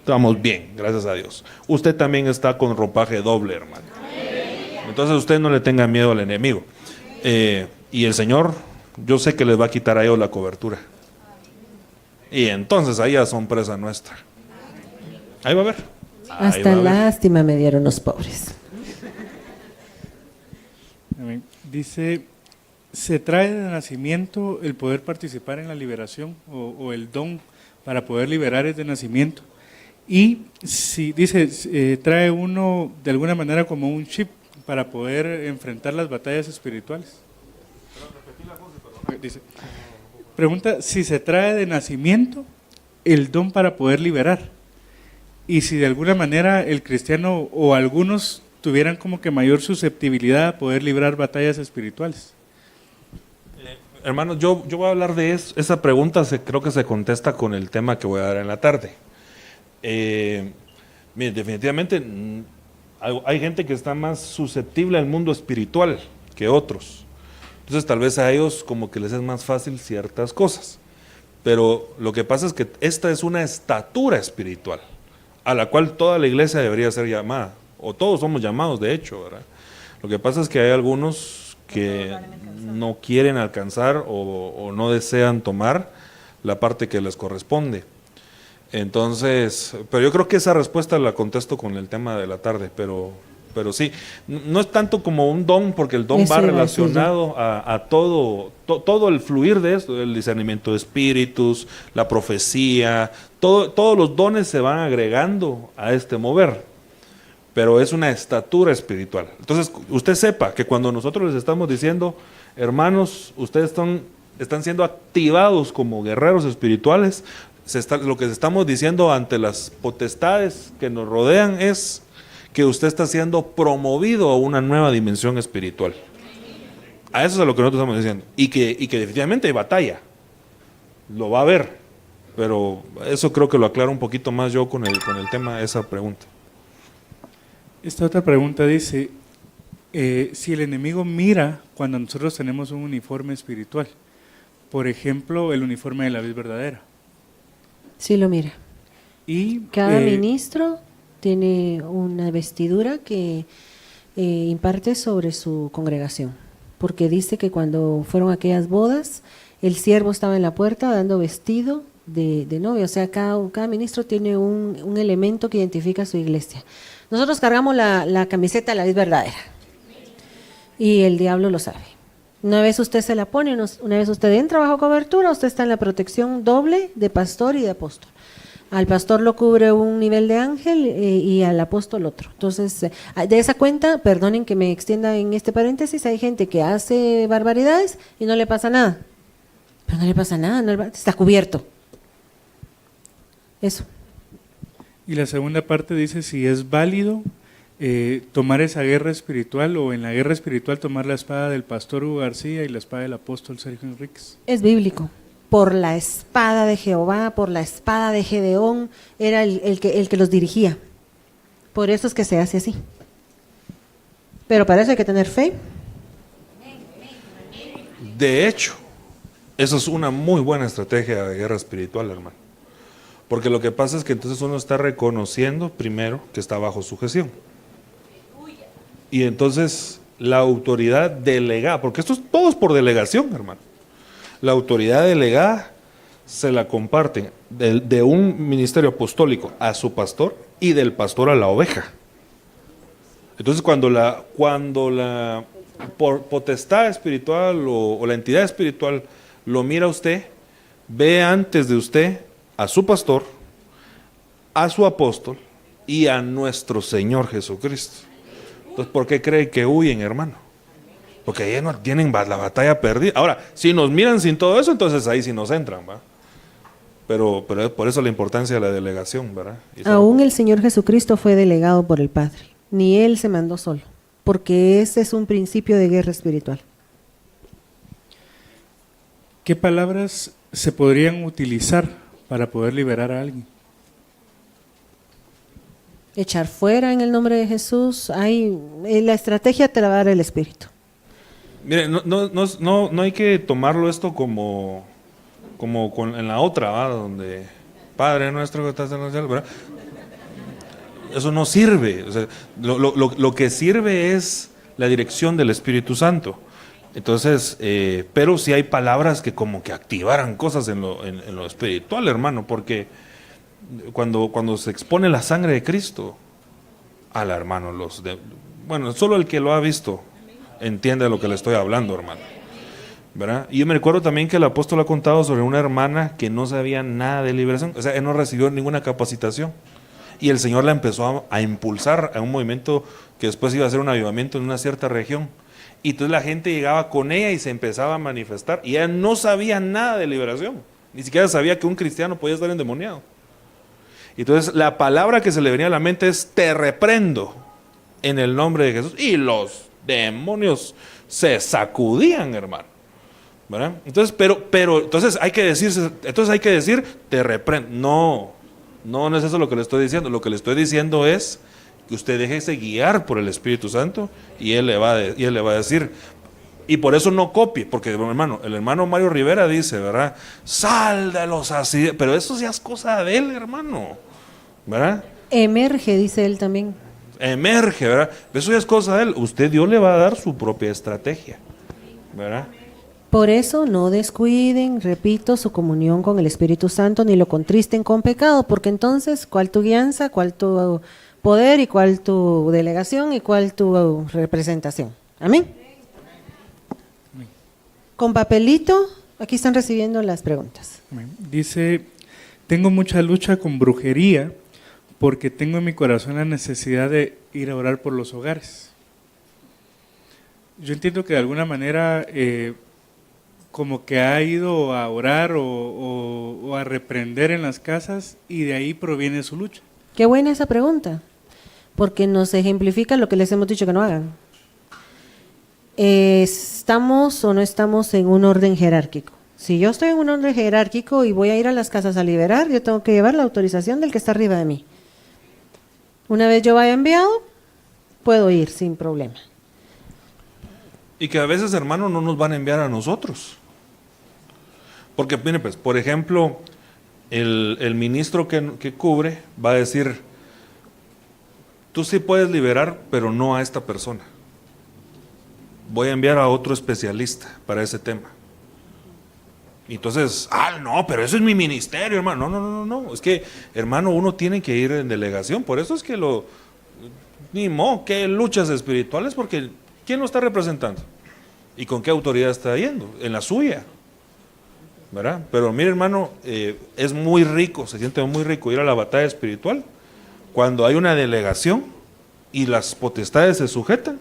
Estamos bien, gracias a Dios. Usted también está con ropaje doble, hermano. Entonces usted no le tenga miedo al enemigo. Y el Señor, yo sé que les va a quitar a ellos la cobertura. Y entonces ahí ya son presa nuestra. Ahí va a ver. Hasta lástima me dieron los pobres. Amén. Dice, ¿se trae de nacimiento el poder participar en la liberación o el don para poder liberar es de nacimiento? Y si dice, trae uno de alguna manera como un chip para poder enfrentar las batallas espirituales. Dice, pregunta si se trae de nacimiento el don para poder liberar y si de alguna manera el cristiano o algunos tuvieran como que mayor susceptibilidad a poder librar batallas espirituales. Hermanos, yo voy a hablar de eso. Esa pregunta creo que se contesta con el tema que voy a dar en la tarde. Mire, definitivamente hay gente que está más susceptible al mundo espiritual que otros. Entonces tal vez a ellos como que les es más fácil ciertas cosas. Pero lo que pasa es que esta es una estatura espiritual a la cual toda la iglesia debería ser llamada, o todos somos llamados de hecho, ¿verdad? Lo que pasa es que hay algunos que no quieren alcanzar o no desean tomar la parte que les corresponde. Entonces, pero yo creo que esa respuesta la contesto con el tema de la tarde, pero sí, no es tanto como un don, porque el don va relacionado a todo el fluir de esto, el discernimiento de espíritus, la profecía, todos los dones se van agregando a este mover, pero es una estatura espiritual. Entonces, usted sepa que cuando nosotros les estamos diciendo, hermanos, ustedes están siendo activados como guerreros espirituales, lo que estamos diciendo ante las potestades que nos rodean es que usted está siendo promovido a una nueva dimensión espiritual. A eso es a lo que nosotros estamos diciendo. Y que definitivamente hay batalla. Lo va a haber. Pero eso creo que lo aclaro un poquito más yo con el tema de esa pregunta. Esta otra pregunta dice, si el enemigo mira cuando nosotros tenemos un uniforme espiritual, por ejemplo, el uniforme de la vid verdadera. Sí lo mira. Y cada ministro tiene una vestidura que imparte sobre su congregación, porque dice que cuando fueron aquellas bodas, el siervo estaba en la puerta dando vestido de novio, o sea, cada ministro tiene un elemento que identifica a su iglesia. Nosotros cargamos la camiseta de la vid verdadera, y el diablo lo sabe. Una vez usted se la pone, una vez usted entra bajo cobertura, usted está en la protección doble de pastor y de apóstol. Al pastor lo cubre un nivel de ángel y al apóstol otro. Entonces, de esa cuenta, perdonen que me extienda en este paréntesis, hay gente que hace barbaridades y no le pasa nada. Pero no le pasa nada, está cubierto. Eso. Y la segunda parte dice si es válido tomar esa guerra espiritual o en la guerra espiritual tomar la espada del pastor Hugo García y la espada del apóstol Sergio Enríquez. Es bíblico. Por la espada de Jehová, por la espada de Gedeón, era el que los dirigía. Por eso es que se hace así. Pero para eso hay que tener fe. De hecho, eso es una muy buena estrategia de guerra espiritual, hermano. Porque lo que pasa es que entonces uno está reconociendo primero que está bajo sujeción. Y entonces la autoridad delegada, porque esto es todo es por delegación, hermano. La autoridad delegada se la comparten de un ministerio apostólico a su pastor y del pastor a la oveja. Entonces cuando la potestad espiritual o la entidad espiritual lo mira a usted, ve antes de usted a su pastor, a su apóstol y a nuestro Señor Jesucristo. Entonces, ¿por qué cree que huyen, hermano? Porque ahí no tienen la batalla perdida. Ahora, si nos miran sin todo eso, entonces ahí sí nos entran, ¿va? Pero por eso la importancia de la delegación, ¿verdad? Aún el Señor Jesucristo fue delegado por el Padre. Ni Él se mandó solo, porque ese es un principio de guerra espiritual. ¿Qué palabras se podrían utilizar para poder liberar a alguien? Echar fuera en el nombre de Jesús. La estrategia te la va a dar el Espíritu. Mire, no hay que tomarlo esto como en la otra, ¿va? Donde Padre nuestro que estás en el cielo, ¿verdad? Eso no sirve. O sea, lo que sirve es la dirección del Espíritu Santo. Entonces, pero sí hay palabras que como que activaran cosas en lo espiritual, hermano, porque cuando se expone la sangre de Cristo, al hermano, solo el que lo ha visto entiende de lo que le estoy hablando, hermano, ¿verdad? Y yo me recuerdo también que el apóstol ha contado sobre una hermana que no sabía nada de liberación, o sea, él no recibió ninguna capacitación, y el Señor la empezó a impulsar a un movimiento que después iba a ser un avivamiento en una cierta región, y entonces la gente llegaba con ella y se empezaba a manifestar, y ella no sabía nada de liberación, ni siquiera sabía que un cristiano podía estar endemoniado. Entonces la palabra que se le venía a la mente es: te reprendo en el nombre de Jesús, y los demonios se sacudían, hermano, ¿verdad? Entonces, pero entonces hay que decir te reprendo. No es eso lo que le estoy diciendo. Lo que le estoy diciendo es que usted déjese guiar por el Espíritu Santo y él le va a decir. Y por eso no copie, porque el hermano Mario Rivera dice, ¿verdad? Sal de los así, pero eso ya es cosa de él, hermano, ¿verdad? Emerge, dice él también. Emerge, ¿verdad? Eso ya es cosa de él. Dios le va a dar su propia estrategia, ¿verdad? Por eso no descuiden, repito, su comunión con el Espíritu Santo, ni lo contristen con pecado, porque entonces, ¿cuál tu guianza, cuál tu poder y cuál tu delegación y cuál tu representación? Amén. Con papelito, aquí están recibiendo las preguntas. Dice, tengo mucha lucha con brujería porque tengo en mi corazón la necesidad de ir a orar por los hogares. Yo entiendo que de alguna manera como que ha ido a orar o a reprender en las casas y de ahí proviene su lucha. Qué buena esa pregunta, porque nos ejemplifica lo que les hemos dicho que no hagan. ¿Estamos o no estamos en un orden jerárquico? Si yo estoy en un orden jerárquico y voy a ir a las casas a liberar, yo tengo que llevar la autorización del que está arriba de mí. Una vez yo vaya enviado, puedo ir sin problema. Y que a veces, hermano, no nos van a enviar a nosotros. Porque, mire, pues, por ejemplo, el ministro que cubre va a decir, tú sí puedes liberar, pero no a esta persona. Voy a enviar a otro especialista para ese tema. Y entonces, no, pero eso es mi ministerio, hermano. No. Es que, hermano, uno tiene que ir en delegación. Por eso es que que luchas espirituales, porque ¿quién lo está representando? ¿Y con qué autoridad está yendo? En la suya, ¿verdad? Pero mire, hermano, es muy rico, se siente muy rico ir a la batalla espiritual cuando hay una delegación y las potestades se sujetan.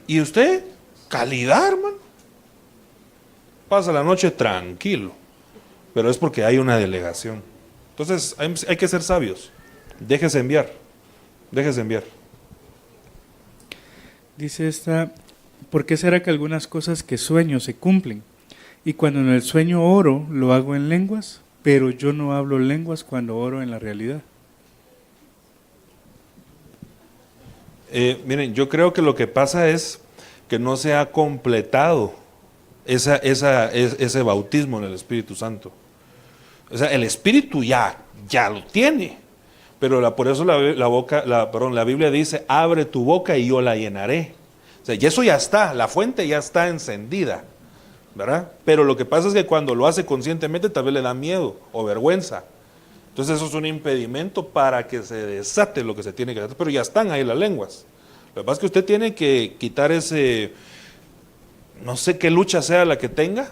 Y usted, calidad, hermano, pasa la noche tranquilo, pero es porque hay una delegación. Entonces hay que ser sabios. Déjese enviar, déjese enviar. Dice esta, ¿por qué será que algunas cosas que sueño se cumplen? Y cuando en el sueño oro, lo hago en lenguas, pero yo no hablo lenguas cuando oro en la realidad. Miren, yo creo que lo que pasa es que no se ha completado ese bautismo en el Espíritu Santo. O sea, el Espíritu ya lo tiene, pero por eso la Biblia dice, abre tu boca y yo la llenaré. O sea, y eso ya está, la fuente ya está encendida, ¿verdad? Pero lo que pasa es que cuando lo hace conscientemente tal vez le da miedo o vergüenza. Entonces eso es un impedimento para que se desate lo que se tiene que hacer, pero ya están ahí las lenguas. Lo que pasa es que usted tiene que quitar ese, no sé qué lucha sea la que tenga,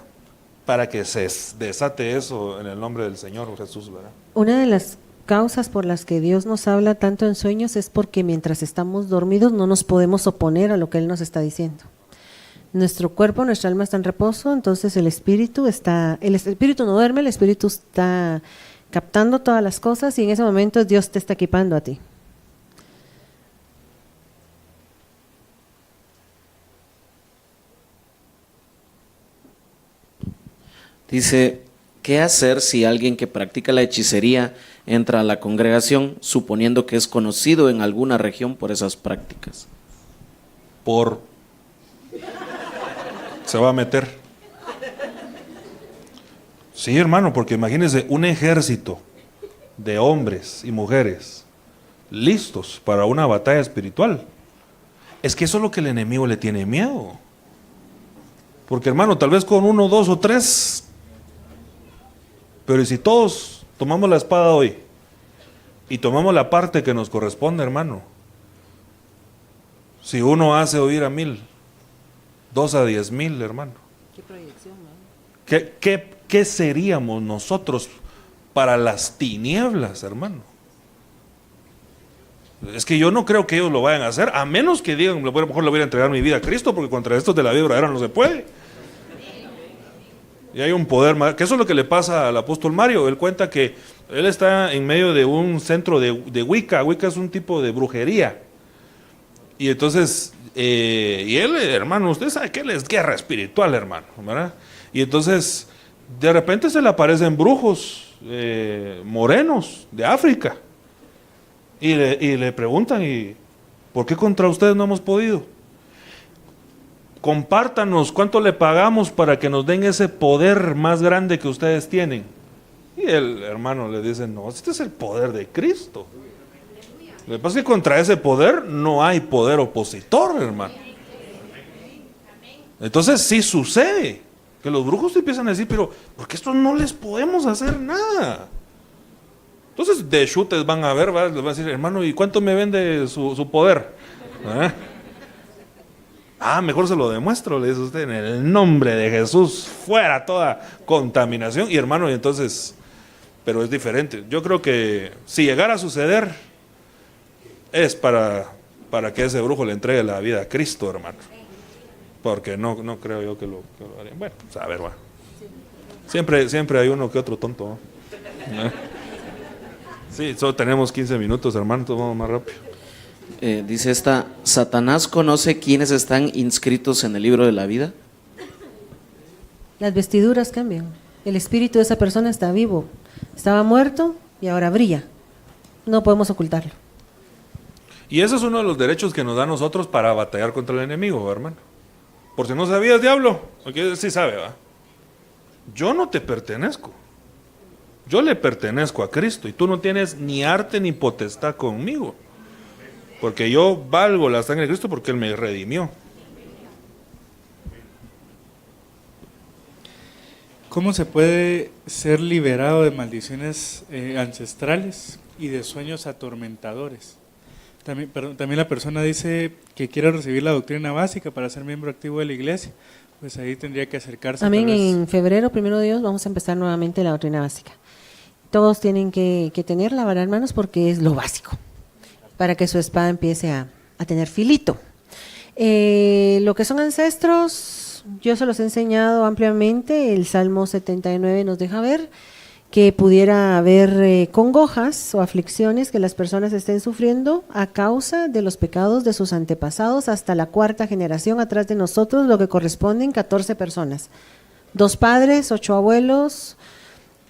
para que se desate eso en el nombre del Señor Jesús, ¿verdad? Una de las causas por las que Dios nos habla tanto en sueños es porque mientras estamos dormidos no nos podemos oponer a lo que Él nos está diciendo. Nuestro cuerpo, nuestra alma está en reposo, entonces el espíritu no duerme, el espíritu está captando todas las cosas y en ese momento Dios te está equipando a ti. Dice, ¿qué hacer si alguien que practica la hechicería entra a la congregación suponiendo que es conocido en alguna región por esas prácticas? Se va a meter. Sí, hermano, porque imagínense un ejército de hombres y mujeres listos para una batalla espiritual. Es que eso es lo que el enemigo le tiene miedo. Porque, hermano, tal vez con 1, 2 o 3, pero ¿y si todos tomamos la espada hoy y tomamos la parte que nos corresponde, hermano? Si uno hace oír a 1000, 2 a 10,000, hermano. Qué proyección, ¿no? ¿Qué seríamos nosotros para las tinieblas, hermano? Es que yo no creo que ellos lo vayan a hacer, a menos que digan, a lo mejor le voy a entregar mi vida a Cristo, porque contra estos de la vida verdadera no se puede. Y hay un poder más, que eso es lo que le pasa al apóstol Mario. Él cuenta que él está en medio de un centro de Wicca. Wicca es un tipo de brujería. Y entonces, y él, hermano, usted sabe que él es guerra espiritual, hermano, ¿verdad? Y entonces, de repente se le aparecen brujos morenos de África. Y le preguntan, ¿y por qué contra ustedes no hemos podido? Compártanos cuánto le pagamos para que nos den ese poder más grande que ustedes tienen. Y el hermano le dice, no, este es el poder de Cristo. Lo que pasa es que contra ese poder no hay poder opositor, hermano. Entonces sí sucede que los brujos empiezan a decir, pero ¿por qué estos no les podemos hacer nada? Entonces de chutes van a ver, les van a decir, hermano, ¿y cuánto me vende su poder? Mejor se lo demuestro, le dice usted, en el nombre de Jesús, fuera toda contaminación. Y hermano, y entonces, pero es diferente. Yo creo que si llegara a suceder, es para que ese brujo le entregue la vida a Cristo, hermano. Porque no creo yo que lo harían. Bueno, pues a ver, va. Siempre hay uno que otro tonto, ¿no? Sí, solo tenemos 15 minutos, hermano, tomamos más rápido. Dice esta, ¿Satanás conoce quiénes están inscritos en el libro de la vida? Las vestiduras cambian. El espíritu de esa persona está vivo. Estaba muerto y ahora brilla. No podemos ocultarlo. Y ese es uno de los derechos que nos da a nosotros para batallar contra el enemigo, hermano. Por si no sabías, diablo, porque sí sabe, ¿va? Yo no te pertenezco. Yo le pertenezco a Cristo y tú no tienes ni arte ni potestad conmigo. Porque yo valgo la sangre de Cristo porque Él me redimió. ¿Cómo se puede ser liberado de maldiciones ancestrales y de sueños atormentadores? También la persona dice que quiere recibir la doctrina básica para ser miembro activo de la iglesia. Pues ahí tendría que acercarse. También en febrero, 1 de Dios, vamos a empezar nuevamente la doctrina básica. Todos tienen que tenerla, ¿verdad, hermanos? Porque es lo básico, para que su espada empiece a tener filito. Lo que son ancestros, yo se los he enseñado ampliamente. El Salmo 79 nos deja ver que pudiera haber congojas o aflicciones que las personas estén sufriendo a causa de los pecados de sus antepasados hasta la 4ª generación atrás de nosotros, lo que corresponden 14 personas. 2 padres, 8 abuelos,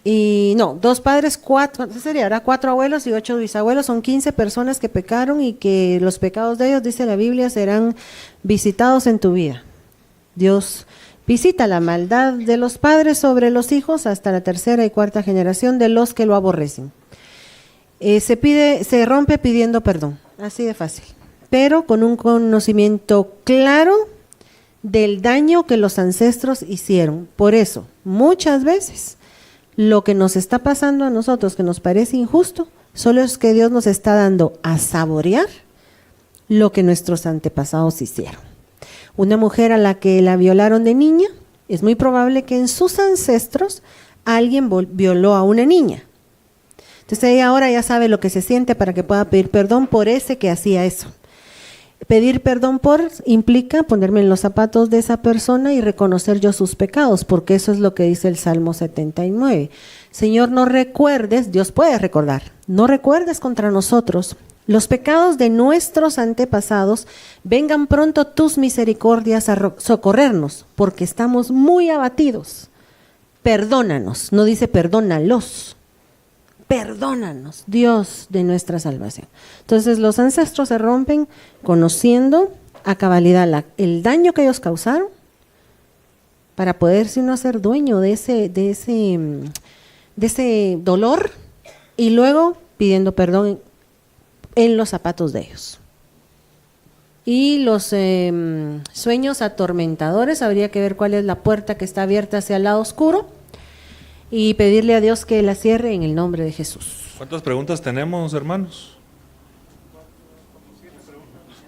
y no, 2 padres, 4, sería ahora 4 abuelos y 8 bisabuelos, son 15 personas que pecaron y que los pecados de ellos, dice la Biblia, serán visitados en tu vida. Dios visita la maldad de los padres sobre los hijos hasta la 3ª y 4ª generación de los que lo aborrecen. Se rompe pidiendo perdón, así de fácil, pero con un conocimiento claro del daño que los ancestros hicieron. Por eso, muchas veces, lo que nos está pasando a nosotros, que nos parece injusto, solo es que Dios nos está dando a saborear lo que nuestros antepasados hicieron. Una mujer a la que la violaron de niña, es muy probable que en sus ancestros alguien violó a una niña. Entonces ella ahora ya sabe lo que se siente para que pueda pedir perdón por ese que hacía eso. Pedir perdón por implica ponerme en los zapatos de esa persona y reconocer yo sus pecados, porque eso es lo que dice el Salmo 79. Señor, no recuerdes, Dios puede recordar, no recuerdes contra nosotros los pecados de nuestros antepasados, vengan pronto tus misericordias a socorrernos, porque estamos muy abatidos. Perdónanos, no dice perdónalos, perdónanos, Dios de nuestra salvación. Entonces los ancestros se rompen conociendo a cabalidad el daño que ellos causaron, para poderse uno hacer dueño de ese dolor, y luego pidiendo perdón en los zapatos de ellos. Y los sueños atormentadores, habría que ver cuál es la puerta que está abierta hacia el lado oscuro y pedirle a Dios que la cierre en el nombre de Jesús. ¿Cuántas preguntas tenemos, hermanos?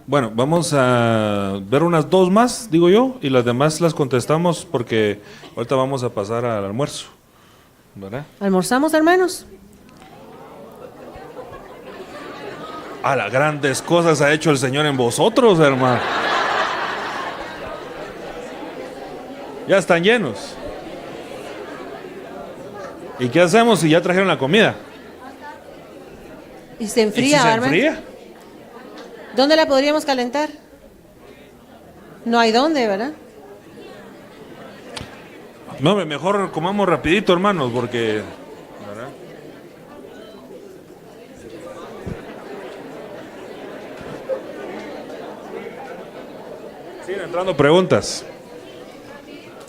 Bueno, vamos a ver unas 2 más, digo yo, y las demás las contestamos porque ahorita vamos a pasar al almuerzo, ¿verdad? ¿Almorzamos, hermanos? A las grandes cosas ha hecho el Señor en vosotros, hermano. Ya están llenos. ¿Y qué hacemos si ya trajeron la comida? Y se ¿Y enfría, si se hermano. enfría? ¿Dónde la podríamos calentar? No hay dónde, ¿verdad? No, mejor comamos rapidito, hermanos, porque... ¿verdad? Siguen entrando preguntas.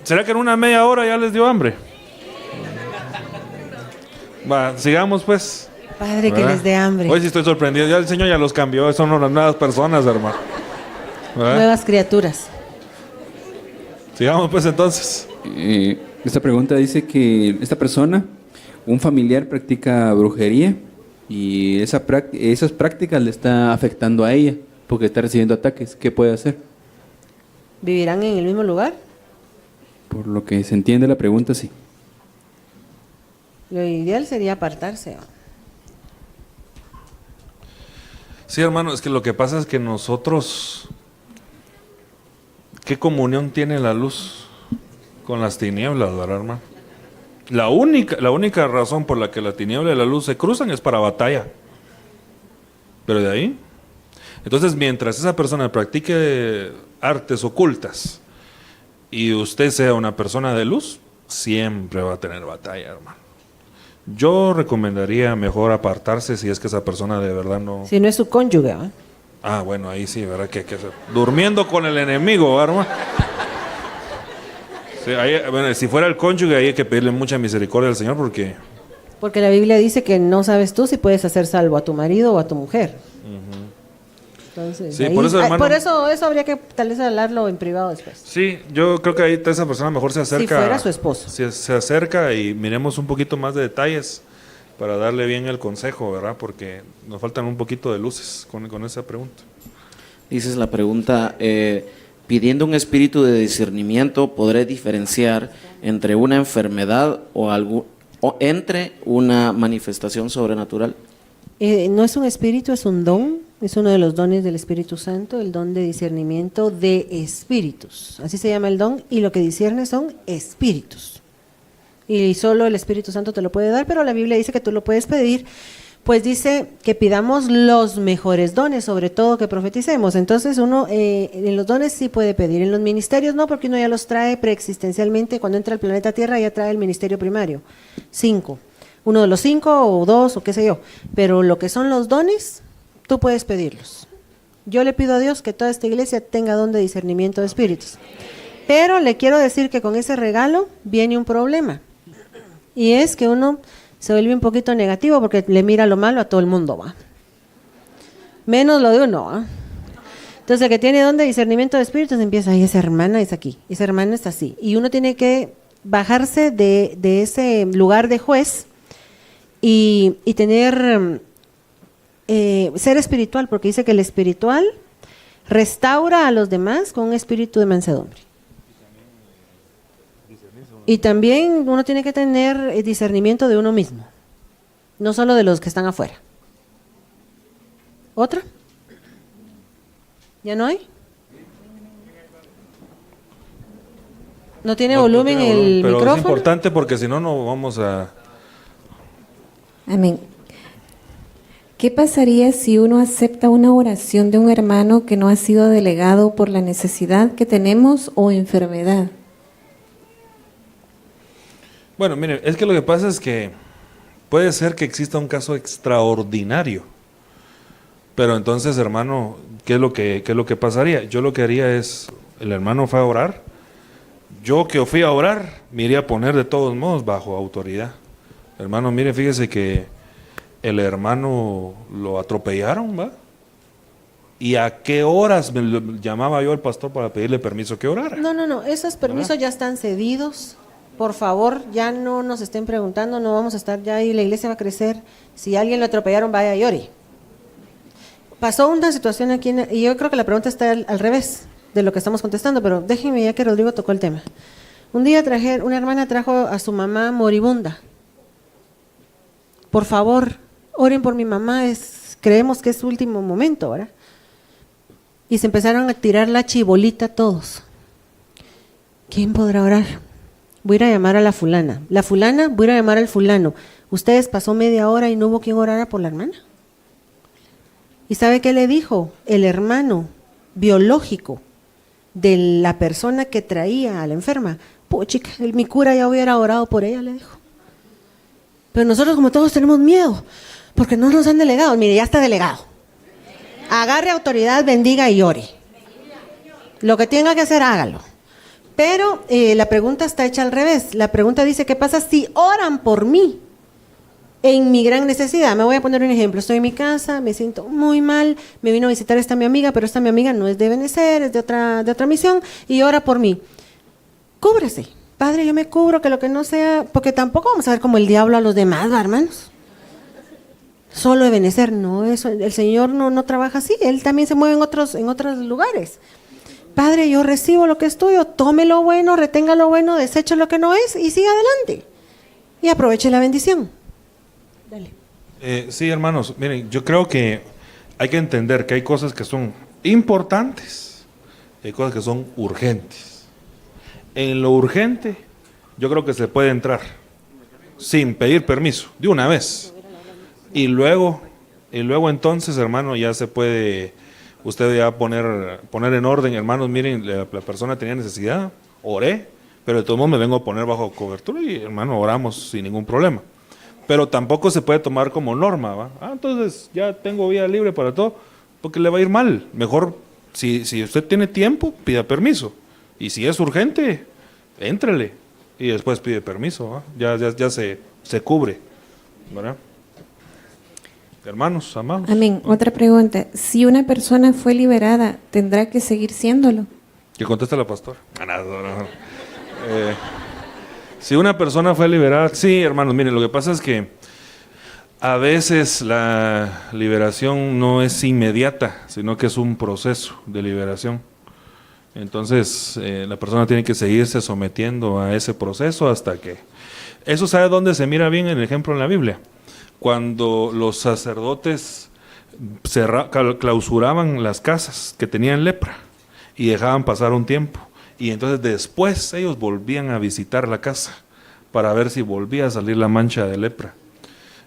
¿Será que en una media hora ya les dio hambre? Va, sigamos pues. Padre, que ¿verdad? les dé hambre. Hoy sí estoy sorprendido. Ya el Señor ya los cambió. Son unas nuevas personas, hermano. ¿verdad? Nuevas criaturas. Sigamos pues entonces. Esta pregunta dice que esta persona, un familiar, practica brujería y esas prácticas le está afectando a ella porque está recibiendo ataques. ¿Qué puede hacer? ¿Vivirán en el mismo lugar? Por lo que se entiende la pregunta, sí. Lo ideal sería apartarse. Sí, hermano, es que lo que pasa es que nosotros, ¿qué comunión tiene la luz con las tinieblas, verdad, hermano? La única razón por la que la tiniebla y la luz se cruzan es para batalla. Pero de ahí, entonces mientras esa persona practique artes ocultas y usted sea una persona de luz, siempre va a tener batalla, hermano. Yo recomendaría mejor apartarse si es que esa persona de verdad no... Si no es su cónyuge, ¿eh? Ah, bueno, ahí sí, ¿verdad? Que durmiendo con el enemigo, hermano. Sí, bueno, si fuera el cónyuge, ahí hay que pedirle mucha misericordia al Señor porque... Porque la Biblia dice que no sabes tú si puedes hacer salvo a tu marido o a tu mujer. Entonces, Sí, ahí, por eso, hermano, por eso habría que tal vez hablarlo en privado después. sí, yo creo que ahí esa persona mejor se acerca. Si fuera su esposo. Se acerca y miremos un poquito más de detalles para darle bien el consejo, ¿verdad? Porque nos faltan un poquito de luces con esa pregunta. Dices la pregunta, pidiendo un espíritu de discernimiento, ¿podré diferenciar entre una enfermedad o entre una manifestación sobrenatural? No es un espíritu, es un don. Es uno de los dones del Espíritu Santo, el don de discernimiento de espíritus. Así se llama el don, y lo que discierne son espíritus. y solo el Espíritu Santo te lo puede dar, pero la Biblia dice que tú lo puedes pedir, pues dice que pidamos los mejores dones, sobre todo que profeticemos. Entonces uno en los dones sí puede pedir, en los ministerios no, porque uno ya los trae preexistencialmente, cuando entra al planeta Tierra ya trae el ministerio primario, 5, uno de los 5 o 2 o qué sé yo, pero lo que son los dones, tú puedes pedirlos. Yo le pido a Dios que toda esta iglesia tenga don de discernimiento de espíritus. Pero le quiero decir que con ese regalo viene un problema. Y es que uno se vuelve un poquito negativo porque le mira lo malo a todo el mundo, ¿va? Menos lo de uno, ¿va? Entonces el que tiene don de discernimiento de espíritus empieza, ay, esa hermana es aquí, esa hermana es así. Y uno tiene que bajarse de ese lugar de juez y tener... ser espiritual, porque dice que el espiritual restaura a los demás con un espíritu de mansedumbre. Y también uno tiene que tener discernimiento de uno mismo, no solo de los que están afuera. ¿Otra? ¿Ya no hay? ¿No tiene volumen tiene el volumen, pero micrófono? es importante porque si no, no vamos a... Amén. ¿Qué pasaría si uno acepta una oración de un hermano que no ha sido delegado por la necesidad que tenemos o enfermedad? Bueno, mire, es que lo que pasa es que puede ser que exista un caso extraordinario, pero entonces, hermano, ¿qué es lo que pasaría? Yo lo que haría es, el hermano fue a orar, yo que fui a orar, me iría a poner de todos modos bajo autoridad. Hermano, mire, fíjese que el hermano lo atropellaron, ¿va? ¿Y a qué horas me llamaba yo al pastor para pedirle permiso que orara? No, esos permisos ya están cedidos. Por favor, ya no nos estén preguntando, no vamos a estar ya ahí, la iglesia va a crecer. Si alguien lo atropellaron, vaya y ore. Pasó una situación aquí, y yo creo que la pregunta está al revés de lo que estamos contestando, pero déjenme ya que Rodrigo tocó el tema. Un día una hermana trajo a su mamá moribunda. Por favor, oren por mi mamá, creemos que es su último momento, ¿verdad? Y se empezaron a tirar la chibolita todos. ¿Quién podrá orar? Voy a ir a llamar a la fulana. La fulana, voy a ir a llamar al fulano. Ustedes pasó media hora y no hubo quien orara por la hermana. ¿Y sabe qué le dijo? El hermano biológico de la persona que traía a la enferma. Chica, mi cura ya hubiera orado por ella, le dijo. Pero nosotros como todos tenemos miedo, porque no nos han delegado. Mire, ya está delegado. Agarre autoridad, bendiga y ore. Lo que tenga que hacer, hágalo. Pero la pregunta está hecha al revés. La pregunta dice, ¿qué pasa si oran por mí en mi gran necesidad? Me voy a poner un ejemplo. Estoy en mi casa, me siento muy mal, me vino a visitar esta mi amiga, pero esta mi amiga no es de Benecer, es de otra misión, y ora por mí. Cúbrese. Padre, yo me cubro, que lo que no sea, porque tampoco vamos a ver como el diablo a los demás, ¿va, hermanos? Solo de Benecer, no, eso, el Señor no trabaja así, Él también se mueve en otros lugares. Padre, yo recibo lo que es tuyo, tome lo bueno, retenga lo bueno, deseche lo que no es y siga adelante. Y aproveche la bendición. Dale. Sí, hermanos, miren, yo creo que hay que entender que hay cosas que son importantes y hay cosas que son urgentes. En lo urgente, yo creo que se puede entrar sin pedir permiso, de una vez. Y luego entonces, hermano, ya se puede... Usted ya poner en orden, hermanos, miren, la persona tenía necesidad, oré, pero de todos modos me vengo a poner bajo cobertura y, hermano, oramos sin ningún problema. Pero tampoco se puede tomar como norma, ¿va? Entonces ya tengo vía libre para todo, porque le va a ir mal. Mejor, si usted tiene tiempo, pida permiso. Y si es urgente, éntrele y después pide permiso, ¿va? Ya se cubre, ¿verdad? Hermanos, amados. Amén. Otra pregunta. Si una persona fue liberada, ¿tendrá que seguir siéndolo? Que conteste la pastora. Si una persona fue liberada, sí, hermanos, miren, lo que pasa es que a veces la liberación no es inmediata, sino que es un proceso de liberación. Entonces, la persona tiene que seguirse sometiendo a ese proceso hasta que... Eso, ¿sabe dónde se mira bien el ejemplo en la Biblia? Cuando los sacerdotes clausuraban las casas que tenían lepra y dejaban pasar un tiempo. Y entonces después ellos volvían a visitar la casa para ver si volvía a salir la mancha de lepra.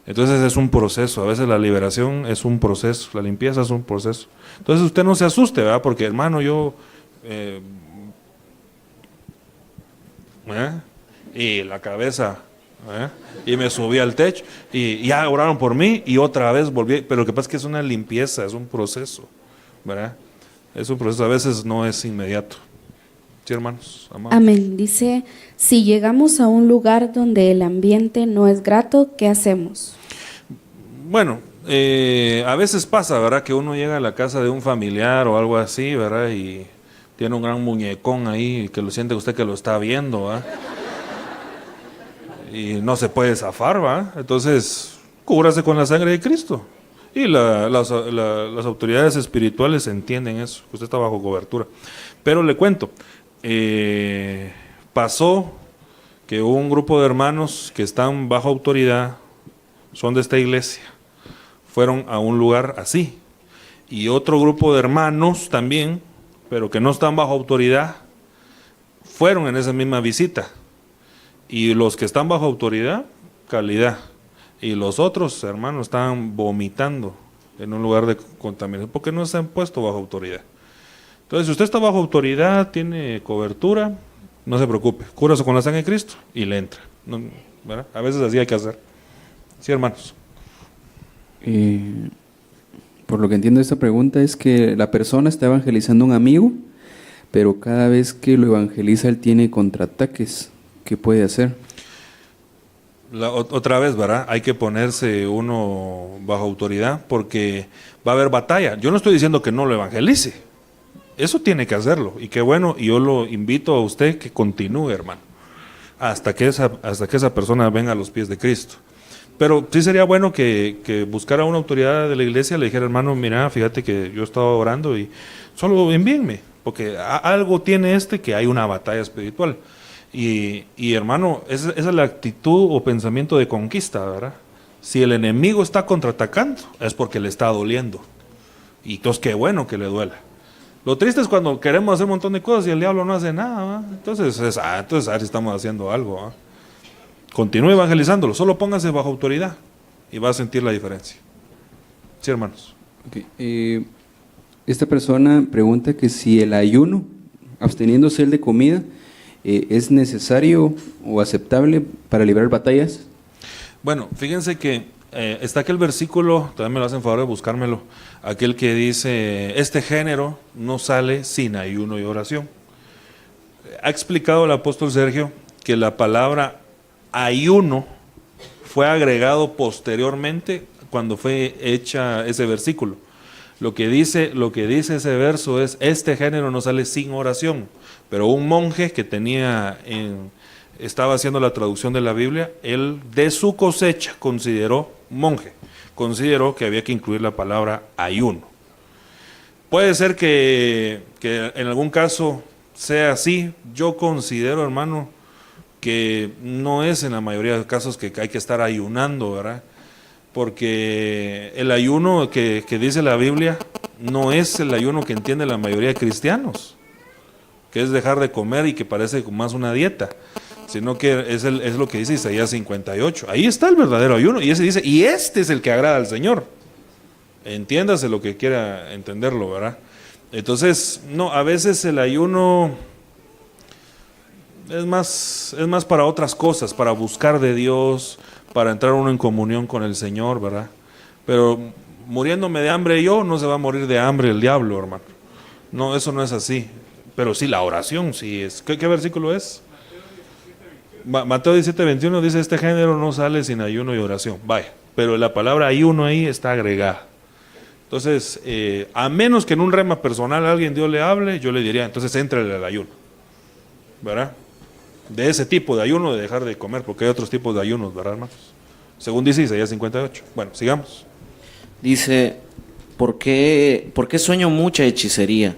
Entonces es un proceso, a veces la liberación es un proceso, la limpieza es un proceso. Entonces usted no se asuste, ¿verdad? Porque hermano, yo... y la cabeza, y me subí al techo, y ya oraron por mí, y otra vez volví, pero lo que pasa es que es una limpieza, es un proceso, ¿verdad? Es un proceso, a veces no es inmediato. Sí, hermanos, amados. Amén. Dice, si llegamos a un lugar donde el ambiente no es grato, ¿qué hacemos? Bueno, a veces pasa, ¿verdad? Que uno llega a la casa de un familiar o algo así, ¿verdad? Y tiene un gran muñecón ahí que lo siente usted que lo está viendo, ¿verdad? Y no se puede zafar, ¿verdad? Entonces, cúbrase con la sangre de Cristo. Y las autoridades espirituales entienden eso, que usted está bajo cobertura. Pero le cuento, pasó que un grupo de hermanos que están bajo autoridad, son de esta iglesia, fueron a un lugar así. Y otro grupo de hermanos también, pero que no están bajo autoridad, fueron en esa misma visita. Y los que están bajo autoridad, calidad. Y los otros hermanos estaban vomitando en un lugar de contaminación, porque no se han puesto bajo autoridad. Entonces, si usted está bajo autoridad, tiene cobertura, no se preocupe, cúrase con la sangre de Cristo y le entra. No, ¿verdad? A veces así hay que hacer. Sí, hermanos. Por lo que entiendo de esta pregunta es que la persona está evangelizando a un amigo, pero cada vez que lo evangeliza él tiene contraataques. ¿Qué puede hacer? Otra vez, ¿verdad? Hay que ponerse uno bajo autoridad porque va a haber batalla. Yo no estoy diciendo que no lo evangelice. Eso tiene que hacerlo. Y qué bueno, y yo lo invito a usted que continúe, hermano, hasta que esa persona venga a los pies de Cristo. Pero sí sería bueno que buscara una autoridad de la iglesia, le dijera, hermano, mira, fíjate que yo estaba orando y solo envíenme, porque algo tiene que hay una batalla espiritual. Y hermano, esa es la actitud o pensamiento de conquista, ¿verdad? Si el enemigo está contraatacando, es porque le está doliendo. Y entonces qué bueno que le duela. Lo triste es cuando queremos hacer un montón de cosas y el diablo no hace nada, ¿verdad? Entonces a ver si estamos haciendo algo, ¿verdad? Continúe evangelizándolo, solo póngase bajo autoridad y va a sentir la diferencia. Sí, hermanos. Okay. Esta persona pregunta que si el ayuno, absteniéndose él de comida, ¿es necesario o aceptable para librar batallas? Bueno, fíjense que está aquel versículo, también me lo hacen favor de buscármelo, aquel que dice, este género no sale sin ayuno y oración. Ha explicado el apóstol Sergio que la palabra ayuno fue agregado posteriormente cuando fue hecha ese versículo. Lo que dice ese verso es, este género no sale sin oración. Pero un monje que estaba haciendo la traducción de la Biblia, él de su cosecha consideró que había que incluir la palabra ayuno. Puede ser que en algún caso sea así. Yo considero, hermano, que no es en la mayoría de los casos que hay que estar ayunando, ¿verdad? Porque el ayuno que dice la Biblia no es el ayuno que entiende la mayoría de cristianos, que es dejar de comer y que parece más una dieta, sino que es lo que dice Isaías 58. Ahí está el verdadero ayuno, y ese dice, y este es el que agrada al Señor. Entiéndase lo que quiera entenderlo, ¿verdad? Entonces, no, a veces el ayuno es más para otras cosas, para buscar de Dios, para entrar uno en comunión con el Señor, ¿verdad? Pero muriéndome de hambre yo, no se va a morir de hambre el diablo, hermano. No, eso no es así. Pero sí, la oración sí es. ¿Qué versículo es? Mateo 17:21 dice, este género no sale sin ayuno y oración. Vaya, pero la palabra ayuno ahí está agregada. Entonces, a menos que en un rema personal alguien Dios le hable, yo le diría, entonces éntrale al ayuno, ¿verdad? De ese tipo de ayuno, de dejar de comer, porque hay otros tipos de ayunos, ¿verdad, hermanos? Según dice Isaías 58. Bueno, sigamos. Dice, ¿por qué sueño mucha hechicería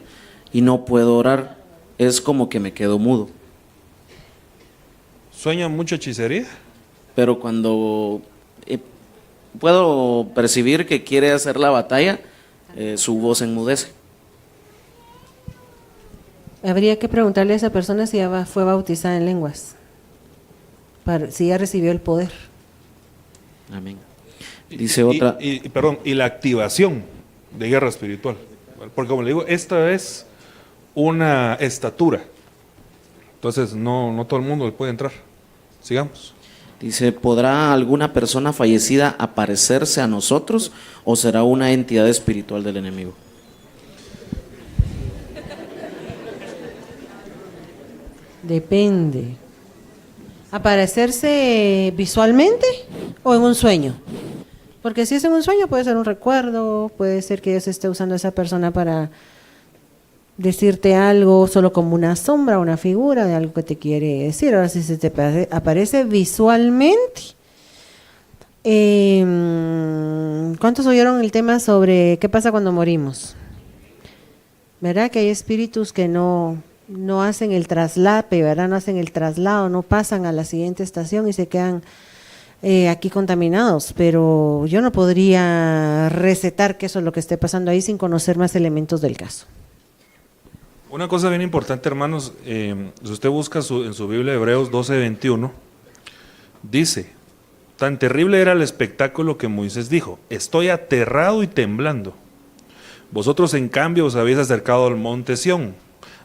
y no puedo orar? Es como que me quedo mudo. ¿Sueña mucha hechicería? Pero cuando puedo percibir que quiere hacer la batalla, su voz enmudece. Habría que preguntarle a esa persona si ya fue bautizada en lenguas. si ya recibió el poder. Amén. Dice otra. Perdón, y la activación de guerra espiritual. Porque como le digo, esta es una estatura. Entonces no todo el mundo le puede entrar. Sigamos. Dice, ¿podrá alguna persona fallecida aparecerse a nosotros o será una entidad espiritual del enemigo? Depende. ¿Aparecerse visualmente o en un sueño? Porque si es en un sueño puede ser un recuerdo, puede ser que Dios esté usando a esa persona para decirte algo solo como una sombra, una figura de algo que te quiere decir. Ahora si se te aparece visualmente, ¿cuántos oyeron el tema sobre qué pasa cuando morimos? ¿Verdad? Que hay espíritus que no hacen el traslape, ¿verdad? No hacen el traslado, no pasan a la siguiente estación y se quedan aquí contaminados, pero yo no podría recetar que eso es lo que esté pasando ahí sin conocer más elementos del caso. Una cosa bien importante, hermanos, si usted busca en su Biblia Hebreos 12:21, dice, tan terrible era el espectáculo que Moisés dijo, estoy aterrado y temblando. Vosotros en cambio os habéis acercado al monte Sión,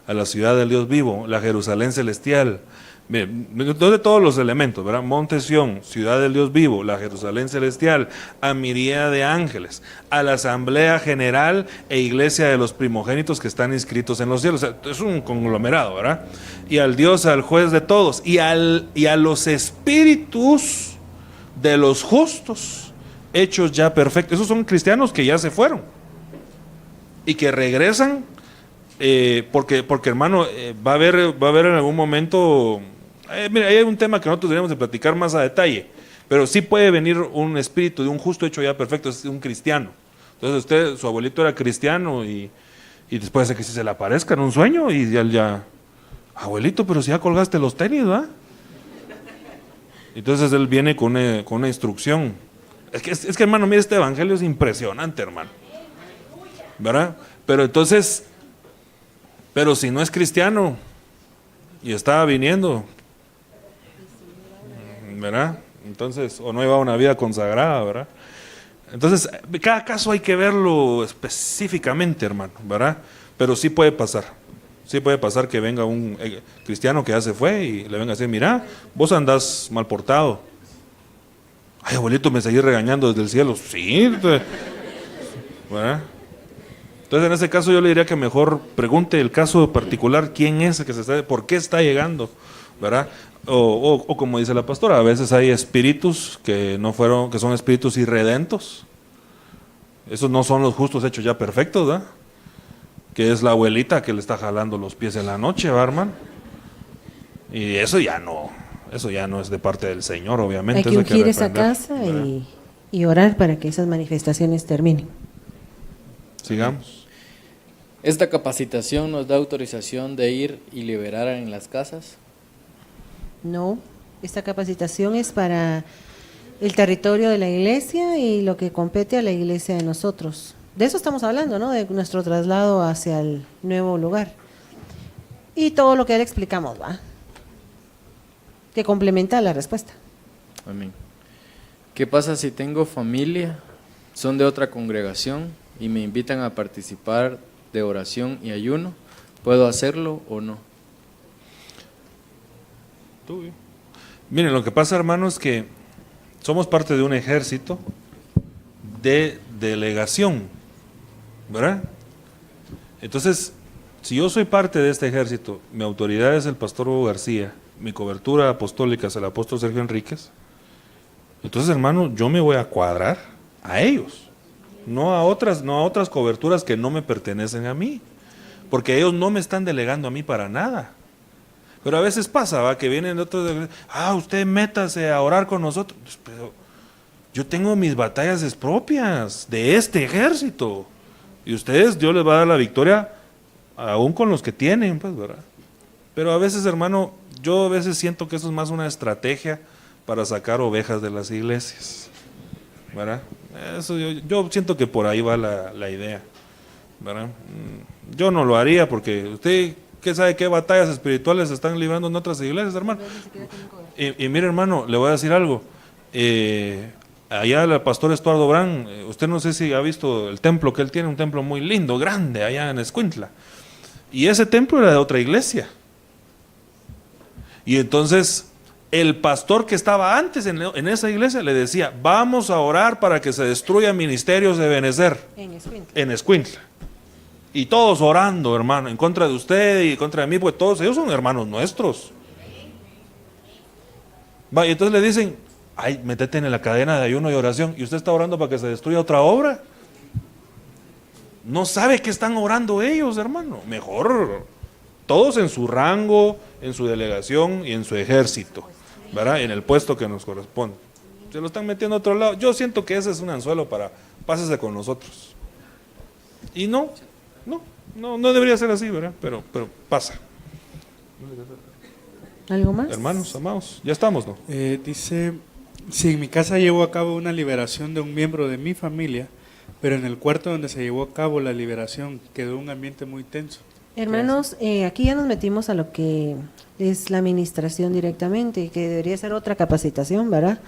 a la ciudad del Dios vivo, la Jerusalén celestial. De todos los elementos, ¿verdad? Monte Sión, ciudad del Dios vivo, la Jerusalén celestial, a miríada de ángeles, a la asamblea general e iglesia de los primogénitos que están inscritos en los cielos. O sea, es un conglomerado, ¿verdad? Y al Dios, al juez de todos, y a los espíritus de los justos, hechos ya perfectos. Esos son cristianos que ya se fueron y que regresan. Porque hermano, va a haber en algún momento, mira, hay un tema que nosotros deberíamos de platicar más a detalle, pero sí puede venir un espíritu de un justo hecho ya perfecto, es un cristiano. Entonces su abuelito era cristiano y después de que si se le aparezca en un sueño y él ya, abuelito, pero si ya colgaste los tenis, ¿verdad? Entonces él viene con una instrucción. Es que hermano, mira, este evangelio es impresionante, hermano, ¿verdad? Pero si no es cristiano y estaba viniendo, ¿verdad? Entonces, o no llevaba una vida consagrada, ¿verdad? Entonces, cada caso hay que verlo específicamente, hermano, ¿verdad? Pero sí puede pasar que venga un cristiano que ya se fue y le venga a decir, mira, vos andás mal portado. Ay, abuelito, me seguís regañando desde el cielo. Sí, ¿verdad? Entonces, en ese caso yo le diría que mejor pregunte el caso particular, quién es el que por qué está llegando, ¿verdad? O como dice la pastora, a veces hay espíritus que son espíritus irredentos. Esos no son los justos hechos ya perfectos, ¿verdad? Que es la abuelita que le está jalando los pies en la noche, ¿verdad, hermano? Y eso ya no es de parte del Señor, obviamente. Hay que ungir esa casa y orar para que esas manifestaciones terminen. Sigamos. ¿Esta capacitación nos da autorización de ir y liberar en las casas? No, esta capacitación es para el territorio de la iglesia y lo que compete a la iglesia de nosotros. De eso estamos hablando, ¿no? De nuestro traslado hacia el nuevo lugar. Y todo lo que ya le explicamos, ¿va? Que complementa la respuesta. Amén. ¿Qué pasa si tengo familia, son de otra congregación y me invitan a participar de oración y ayuno? ¿Puedo hacerlo o no? Miren, lo que pasa, hermanos, es que somos parte de un ejército de delegación, ¿verdad? Entonces, si yo soy parte de este ejército, mi autoridad es el pastor Hugo García, mi cobertura apostólica es el apóstol Sergio Enríquez, entonces, hermano, yo me voy a cuadrar a ellos, no a otras coberturas que no me pertenecen a mí, porque ellos no me están delegando a mí para nada. Pero a veces pasa, ¿va? Que vienen otros, usted métase a orar con nosotros. Pero yo tengo mis batallas propias de este ejército. Y ustedes, Dios les va a dar la victoria aún con los que tienen, pues, ¿verdad? Pero a veces, hermano, yo a veces siento que eso es más una estrategia para sacar ovejas de las iglesias, ¿verdad? Eso yo siento que por ahí va la idea, ¿verdad? Yo no lo haría porque usted... ¿Qué sabe qué batallas espirituales se están librando en otras iglesias, hermano? Y mire, hermano, le voy a decir algo. Allá el pastor Estuardo Brand, usted no sé si ha visto el templo que él tiene, un templo muy lindo, grande, allá en Escuintla. Y ese templo era de otra iglesia. Y entonces el pastor que estaba antes en esa iglesia le decía, vamos a orar para que se destruyan ministerios de Benecer en Escuintla. Y todos orando, hermano, en contra de usted y en contra de mí, pues todos ellos son hermanos nuestros. Va, y entonces le dicen, ay, métete en la cadena de ayuno y oración, y usted está orando para que se destruya otra obra. No sabe que están orando ellos, hermano. Mejor, todos en su rango, en su delegación y en su ejército, ¿verdad? En el puesto que nos corresponde. Se lo están metiendo a otro lado. Yo siento que ese es un anzuelo para, pásese con nosotros. Y no debería ser así, ¿verdad? Pero pasa. ¿Algo más? Hermanos, amados, ya estamos, ¿no? Dice, si en mi casa llevo a cabo una liberación de un miembro de mi familia, pero en el cuarto donde se llevó a cabo la liberación quedó un ambiente muy tenso. Hermanos, aquí ya nos metimos a lo que es la administración directamente, que debería ser otra capacitación, ¿verdad?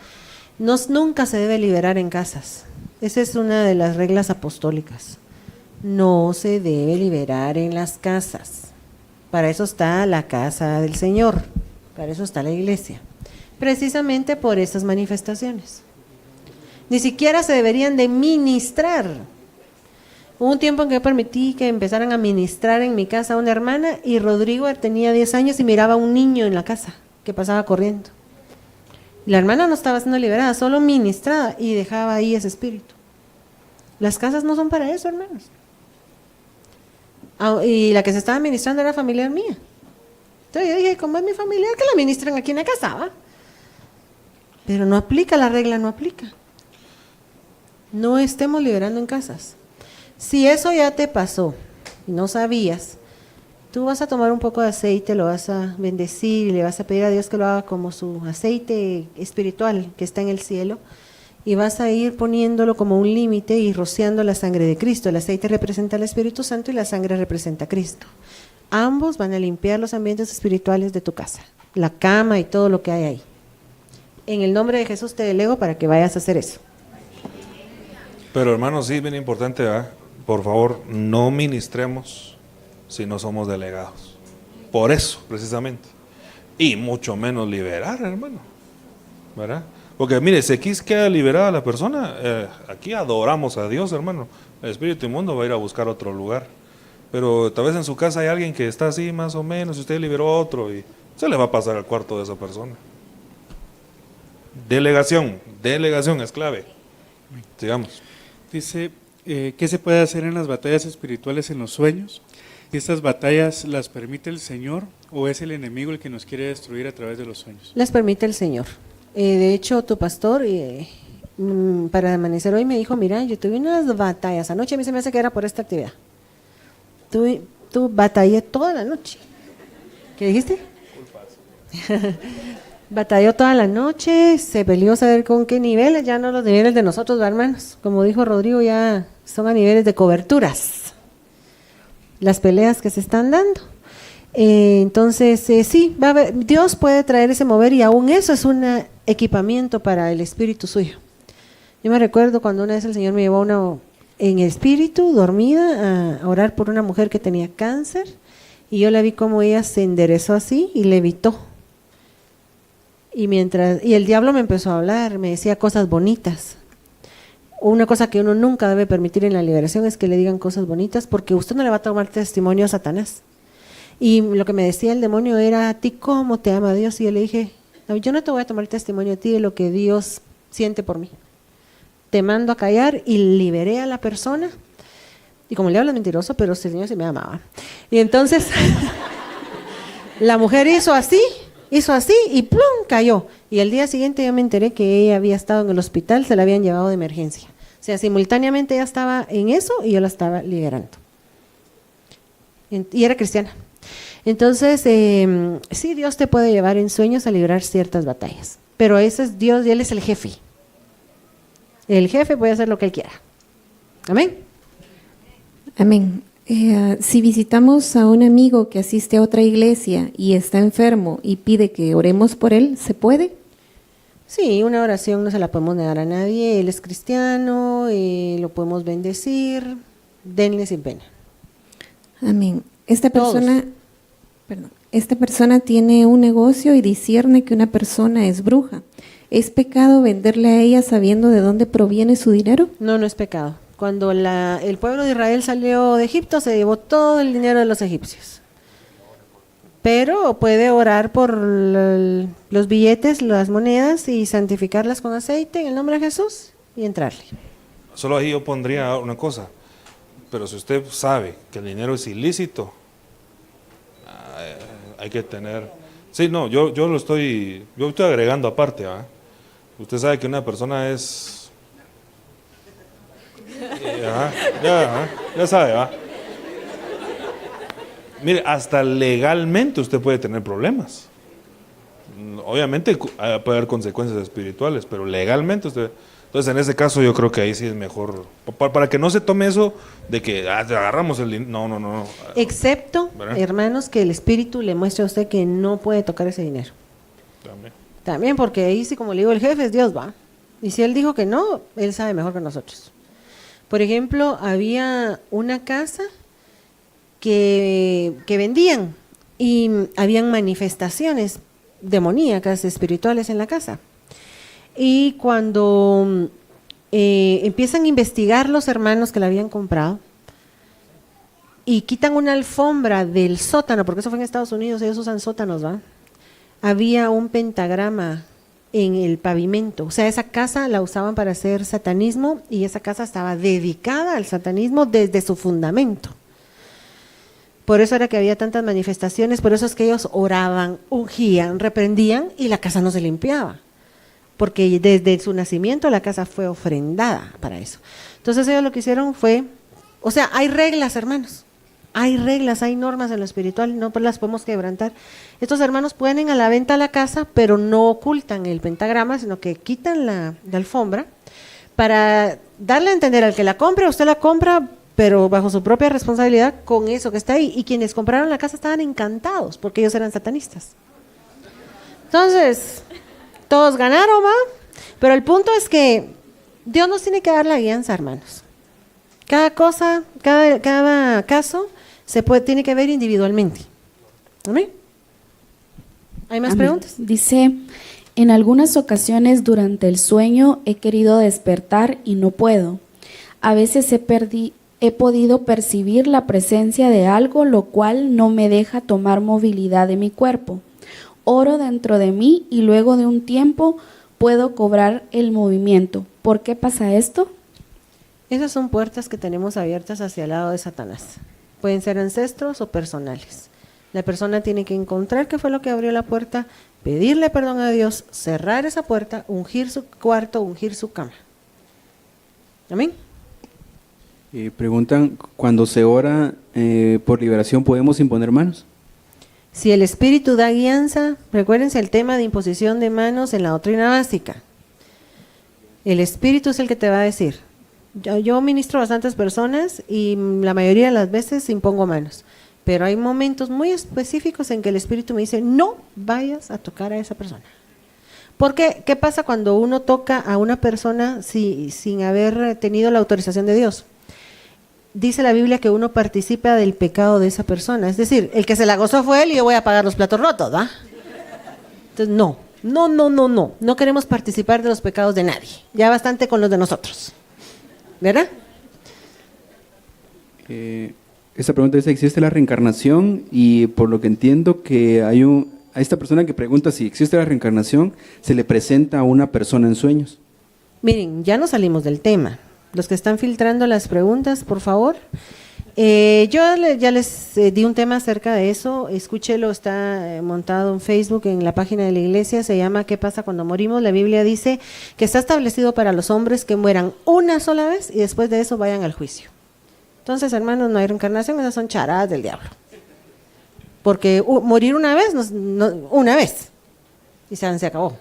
Nunca se debe liberar en casas. Esa es una de las reglas apostólicas. No se debe liberar en las casas. Para eso está la casa del Señor, para eso está la iglesia. Precisamente por esas manifestaciones. Ni siquiera se deberían de ministrar. Hubo un tiempo en que permití que empezaran a ministrar en mi casa a una hermana y Rodrigo tenía 10 años y miraba a un niño en la casa que pasaba corriendo. La hermana no estaba siendo liberada, solo ministrada y dejaba ahí ese espíritu. Las casas no son para eso, hermanos. Y la que se estaba ministrando era familiar mía. Entonces yo dije, como es mi familiar, que la ministran aquí en la casa, ¿va? Pero no aplica, la regla no aplica. No estemos liberando en casas. Si eso ya te pasó y no sabías, tú vas a tomar un poco de aceite, lo vas a bendecir y le vas a pedir a Dios que lo haga como su aceite espiritual que está en el cielo y vas a ir poniéndolo como un límite y rociando la sangre de Cristo. El aceite representa al Espíritu Santo y la sangre representa a Cristo. Ambos van a limpiar los ambientes espirituales de tu casa, la cama y todo lo que hay ahí. En el nombre de Jesús te delego para que vayas a hacer eso. Pero hermanos, sí, bien importante, ¿verdad? Por favor, no ministremos si no somos delegados. Por eso, precisamente. Y mucho menos liberar, hermano. ¿Verdad? Porque mire, si aquí queda liberada la persona, aquí adoramos a Dios, hermano. El espíritu inmundo va a ir a buscar otro lugar. Pero tal vez en su casa hay alguien que está así más o menos, y usted liberó a otro y se le va a pasar al cuarto de esa persona. Delegación es clave. Sigamos. Dice, ¿qué se puede hacer en las batallas espirituales en los sueños? ¿Estas batallas las permite el Señor o es el enemigo el que nos quiere destruir a través de los sueños? Las permite el Señor. De hecho, tu pastor, para amanecer hoy me dijo, mira, yo tuve unas batallas. Anoche a mí se me hace que era por esta actividad. Tú batallé toda la noche. ¿Qué dijiste? Batalló toda la noche, se peleó a saber con qué niveles, ya no los niveles de nosotros, hermanos. Como dijo Rodrigo, ya son a niveles de coberturas. Las peleas que se están dando. Entonces, sí, va a haber, Dios puede traer ese mover y aún eso es un equipamiento para el espíritu suyo. Yo me recuerdo cuando una vez el Señor me llevó en espíritu, dormida, a orar por una mujer que tenía cáncer y yo la vi como ella se enderezó así y levitó. Y el diablo me empezó a hablar, me decía cosas bonitas. Una cosa que uno nunca debe permitir en la liberación es que le digan cosas bonitas porque usted no le va a tomar testimonio a Satanás. Y lo que me decía el demonio era, ¿a ti cómo te ama Dios? Y yo le dije, yo no te voy a tomar testimonio a ti de lo que Dios siente por mí. Te mando a callar y liberé a la persona. Y como el diablo es mentiroso, pero el Señor se me amaba. Y entonces la mujer hizo así y ¡plum! Cayó. Y el día siguiente yo me enteré que ella había estado en el hospital, se la habían llevado de emergencia. O sea, simultáneamente ella estaba en eso y yo la estaba liberando. Y era cristiana. Entonces, sí, Dios te puede llevar en sueños a librar ciertas batallas. Pero ese es Dios y Él es el jefe. El jefe puede hacer lo que Él quiera. Amén. Amén. Si visitamos a un amigo que asiste a otra iglesia y está enfermo y pide que oremos por él, ¿se puede? Sí, una oración no se la podemos negar a nadie. Él es cristiano, lo podemos bendecir. Denle sin pena. Amén. Esta persona tiene un negocio y discierne que una persona es bruja. ¿Es pecado venderle a ella sabiendo de dónde proviene su dinero? No, no es pecado. Cuando el pueblo de Israel salió de Egipto, se llevó todo el dinero de los egipcios. Pero puede orar por los billetes, las monedas y santificarlas con aceite en el nombre de Jesús y entrarle. Solo ahí yo pondría una cosa. Pero si usted sabe que el dinero es ilícito, hay que tener... Sí, no, yo estoy agregando aparte, ¿va? Usted sabe que una persona es... Ya sabe, ¿va? Mire, hasta legalmente usted puede tener problemas. Obviamente puede haber consecuencias espirituales, pero legalmente usted... Entonces, en ese caso, yo creo que ahí sí es mejor, para que no se tome eso de que agarramos el dinero. No. Excepto, ¿verdad? hermanos, que el Espíritu le muestre a usted que no puede tocar ese dinero. También, porque ahí sí, como le digo, el jefe es Dios, va. Y si él dijo que no, él sabe mejor que nosotros. Por ejemplo, había una casa que vendían y habían manifestaciones demoníacas, espirituales en la casa. Y cuando empiezan a investigar los hermanos que la habían comprado y quitan una alfombra del sótano, porque eso fue en Estados Unidos, ellos usan sótanos, ¿va? Había un pentagrama en el pavimento. O sea, esa casa la usaban para hacer satanismo y esa casa estaba dedicada al satanismo desde su fundamento. Por eso era que había tantas manifestaciones, por eso es que ellos oraban, ungían, reprendían y la casa no se limpiaba. Porque desde su nacimiento la casa fue ofrendada para eso. Entonces ellos lo que hicieron fue, o sea, hay reglas, hermanos, hay reglas, hay normas en lo espiritual, no las podemos quebrantar. Estos hermanos ponen a la venta la casa, pero no ocultan el pentagrama, sino que quitan la alfombra para darle a entender al que la compre, usted la compra, pero bajo su propia responsabilidad con eso que está ahí. Y quienes compraron la casa estaban encantados porque ellos eran satanistas. Entonces... todos ganaron, ¿va? Pero el punto es que Dios nos tiene que dar la guianza, hermanos. Cada cosa, cada caso tiene que ver individualmente. ¿Amén? ¿Hay más preguntas? Dice, en algunas ocasiones durante el sueño he querido despertar y no puedo. A veces he podido percibir la presencia de algo, lo cual no me deja tomar movilidad de mi cuerpo. Oro dentro de mí y luego de un tiempo puedo cobrar el movimiento. ¿Por qué pasa esto? Esas son puertas que tenemos abiertas hacia el lado de Satanás. Pueden ser ancestros o personales. La persona tiene que encontrar qué fue lo que abrió la puerta, pedirle perdón a Dios, cerrar esa puerta, ungir su cuarto, ungir su cama. ¿Amén? Preguntan, cuando se ora por liberación, ¿podemos imponer manos? Si el Espíritu da guianza, recuérdense el tema de imposición de manos en la doctrina básica. El Espíritu es el que te va a decir. Yo ministro a bastantes personas y la mayoría de las veces impongo manos. Pero hay momentos muy específicos en que el Espíritu me dice, no vayas a tocar a esa persona. Porque, ¿qué pasa cuando uno toca a una persona sin haber tenido la autorización de Dios? Dice la Biblia que uno participa del pecado de esa persona. Es decir, el que se la gozó fue él y yo voy a pagar los platos rotos, ¿va? Entonces, no queremos participar de los pecados de nadie. Ya bastante con los de nosotros. ¿Verdad? Esta pregunta dice, ¿existe la reencarnación? Y por lo que entiendo que a esta persona que pregunta si existe la reencarnación, se le presenta a una persona en sueños. Miren, ya no salimos del tema. Los que están filtrando las preguntas, por favor. Yo ya les di un tema acerca de eso. Escúchelo, está montado en Facebook, en la página de la iglesia. Se llama ¿Qué pasa cuando morimos? La Biblia dice que está establecido para los hombres que mueran una sola vez y después de eso vayan al juicio. Entonces, hermanos, no hay reencarnación, esas son charadas del diablo. Porque morir una vez, una vez, y se acabó.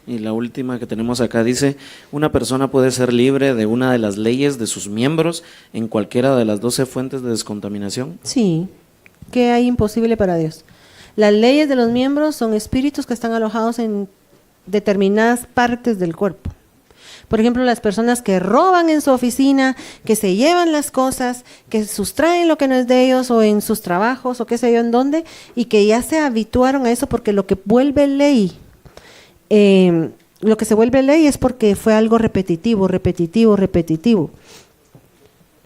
Y la última que tenemos acá dice, una persona puede ser libre de una de las leyes de sus miembros en cualquiera de las 12 fuentes de descontaminación. Sí, ¿qué hay imposible para Dios? Las leyes de los miembros son espíritus que están alojados en determinadas partes del cuerpo. Por ejemplo, las personas que roban en su oficina, que se llevan las cosas, que sustraen lo que no es de ellos o en sus trabajos o qué sé yo en dónde, y que ya se habituaron a eso porque lo que vuelve ley, lo que se vuelve ley es porque fue algo repetitivo.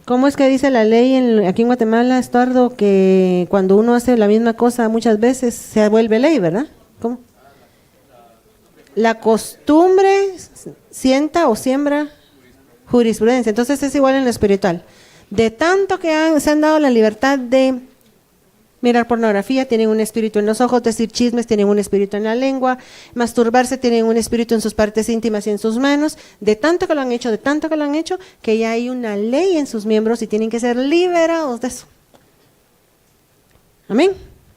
¿Cómo es que dice la ley aquí en Guatemala, Estuardo, que cuando uno hace la misma cosa muchas veces se vuelve ley, ¿verdad? ¿Cómo? La costumbre sienta o siembra jurisprudencia. Entonces es igual en lo espiritual. De tanto que se han dado la libertad de mirar pornografía, tienen un espíritu en los ojos, decir chismes, tienen un espíritu en la lengua, masturbarse, tienen un espíritu en sus partes íntimas y en sus manos. De tanto que lo han hecho, que ya hay una ley en sus miembros y tienen que ser liberados de eso. Amén.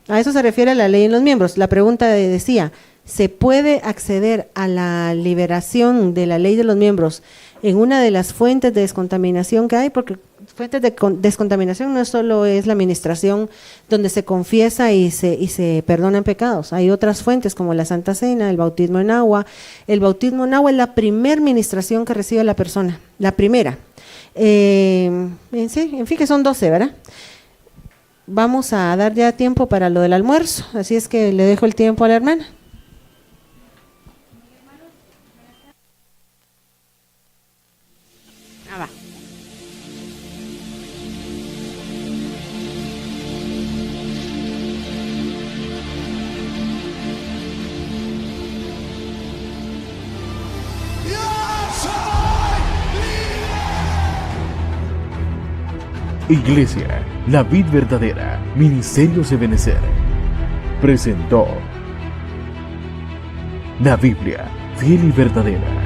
A eso se refiere la ley en los miembros. La pregunta decía, ¿se puede acceder a la liberación de la ley de los miembros en una de las fuentes de descontaminación que hay? Porque fuentes de descontaminación no solo es la administración donde se confiesa y se perdonan pecados. Hay otras fuentes como la Santa Cena, el bautismo en agua. El bautismo en agua es la primer ministración que recibe la persona, la primera. En fin, que son 12, ¿verdad? Vamos a dar ya tiempo para lo del almuerzo, así es que le dejo el tiempo a la hermana. Va. Iglesia, la vid verdadera, Ministerios Ebenecer, presentó la Biblia, fiel y verdadera.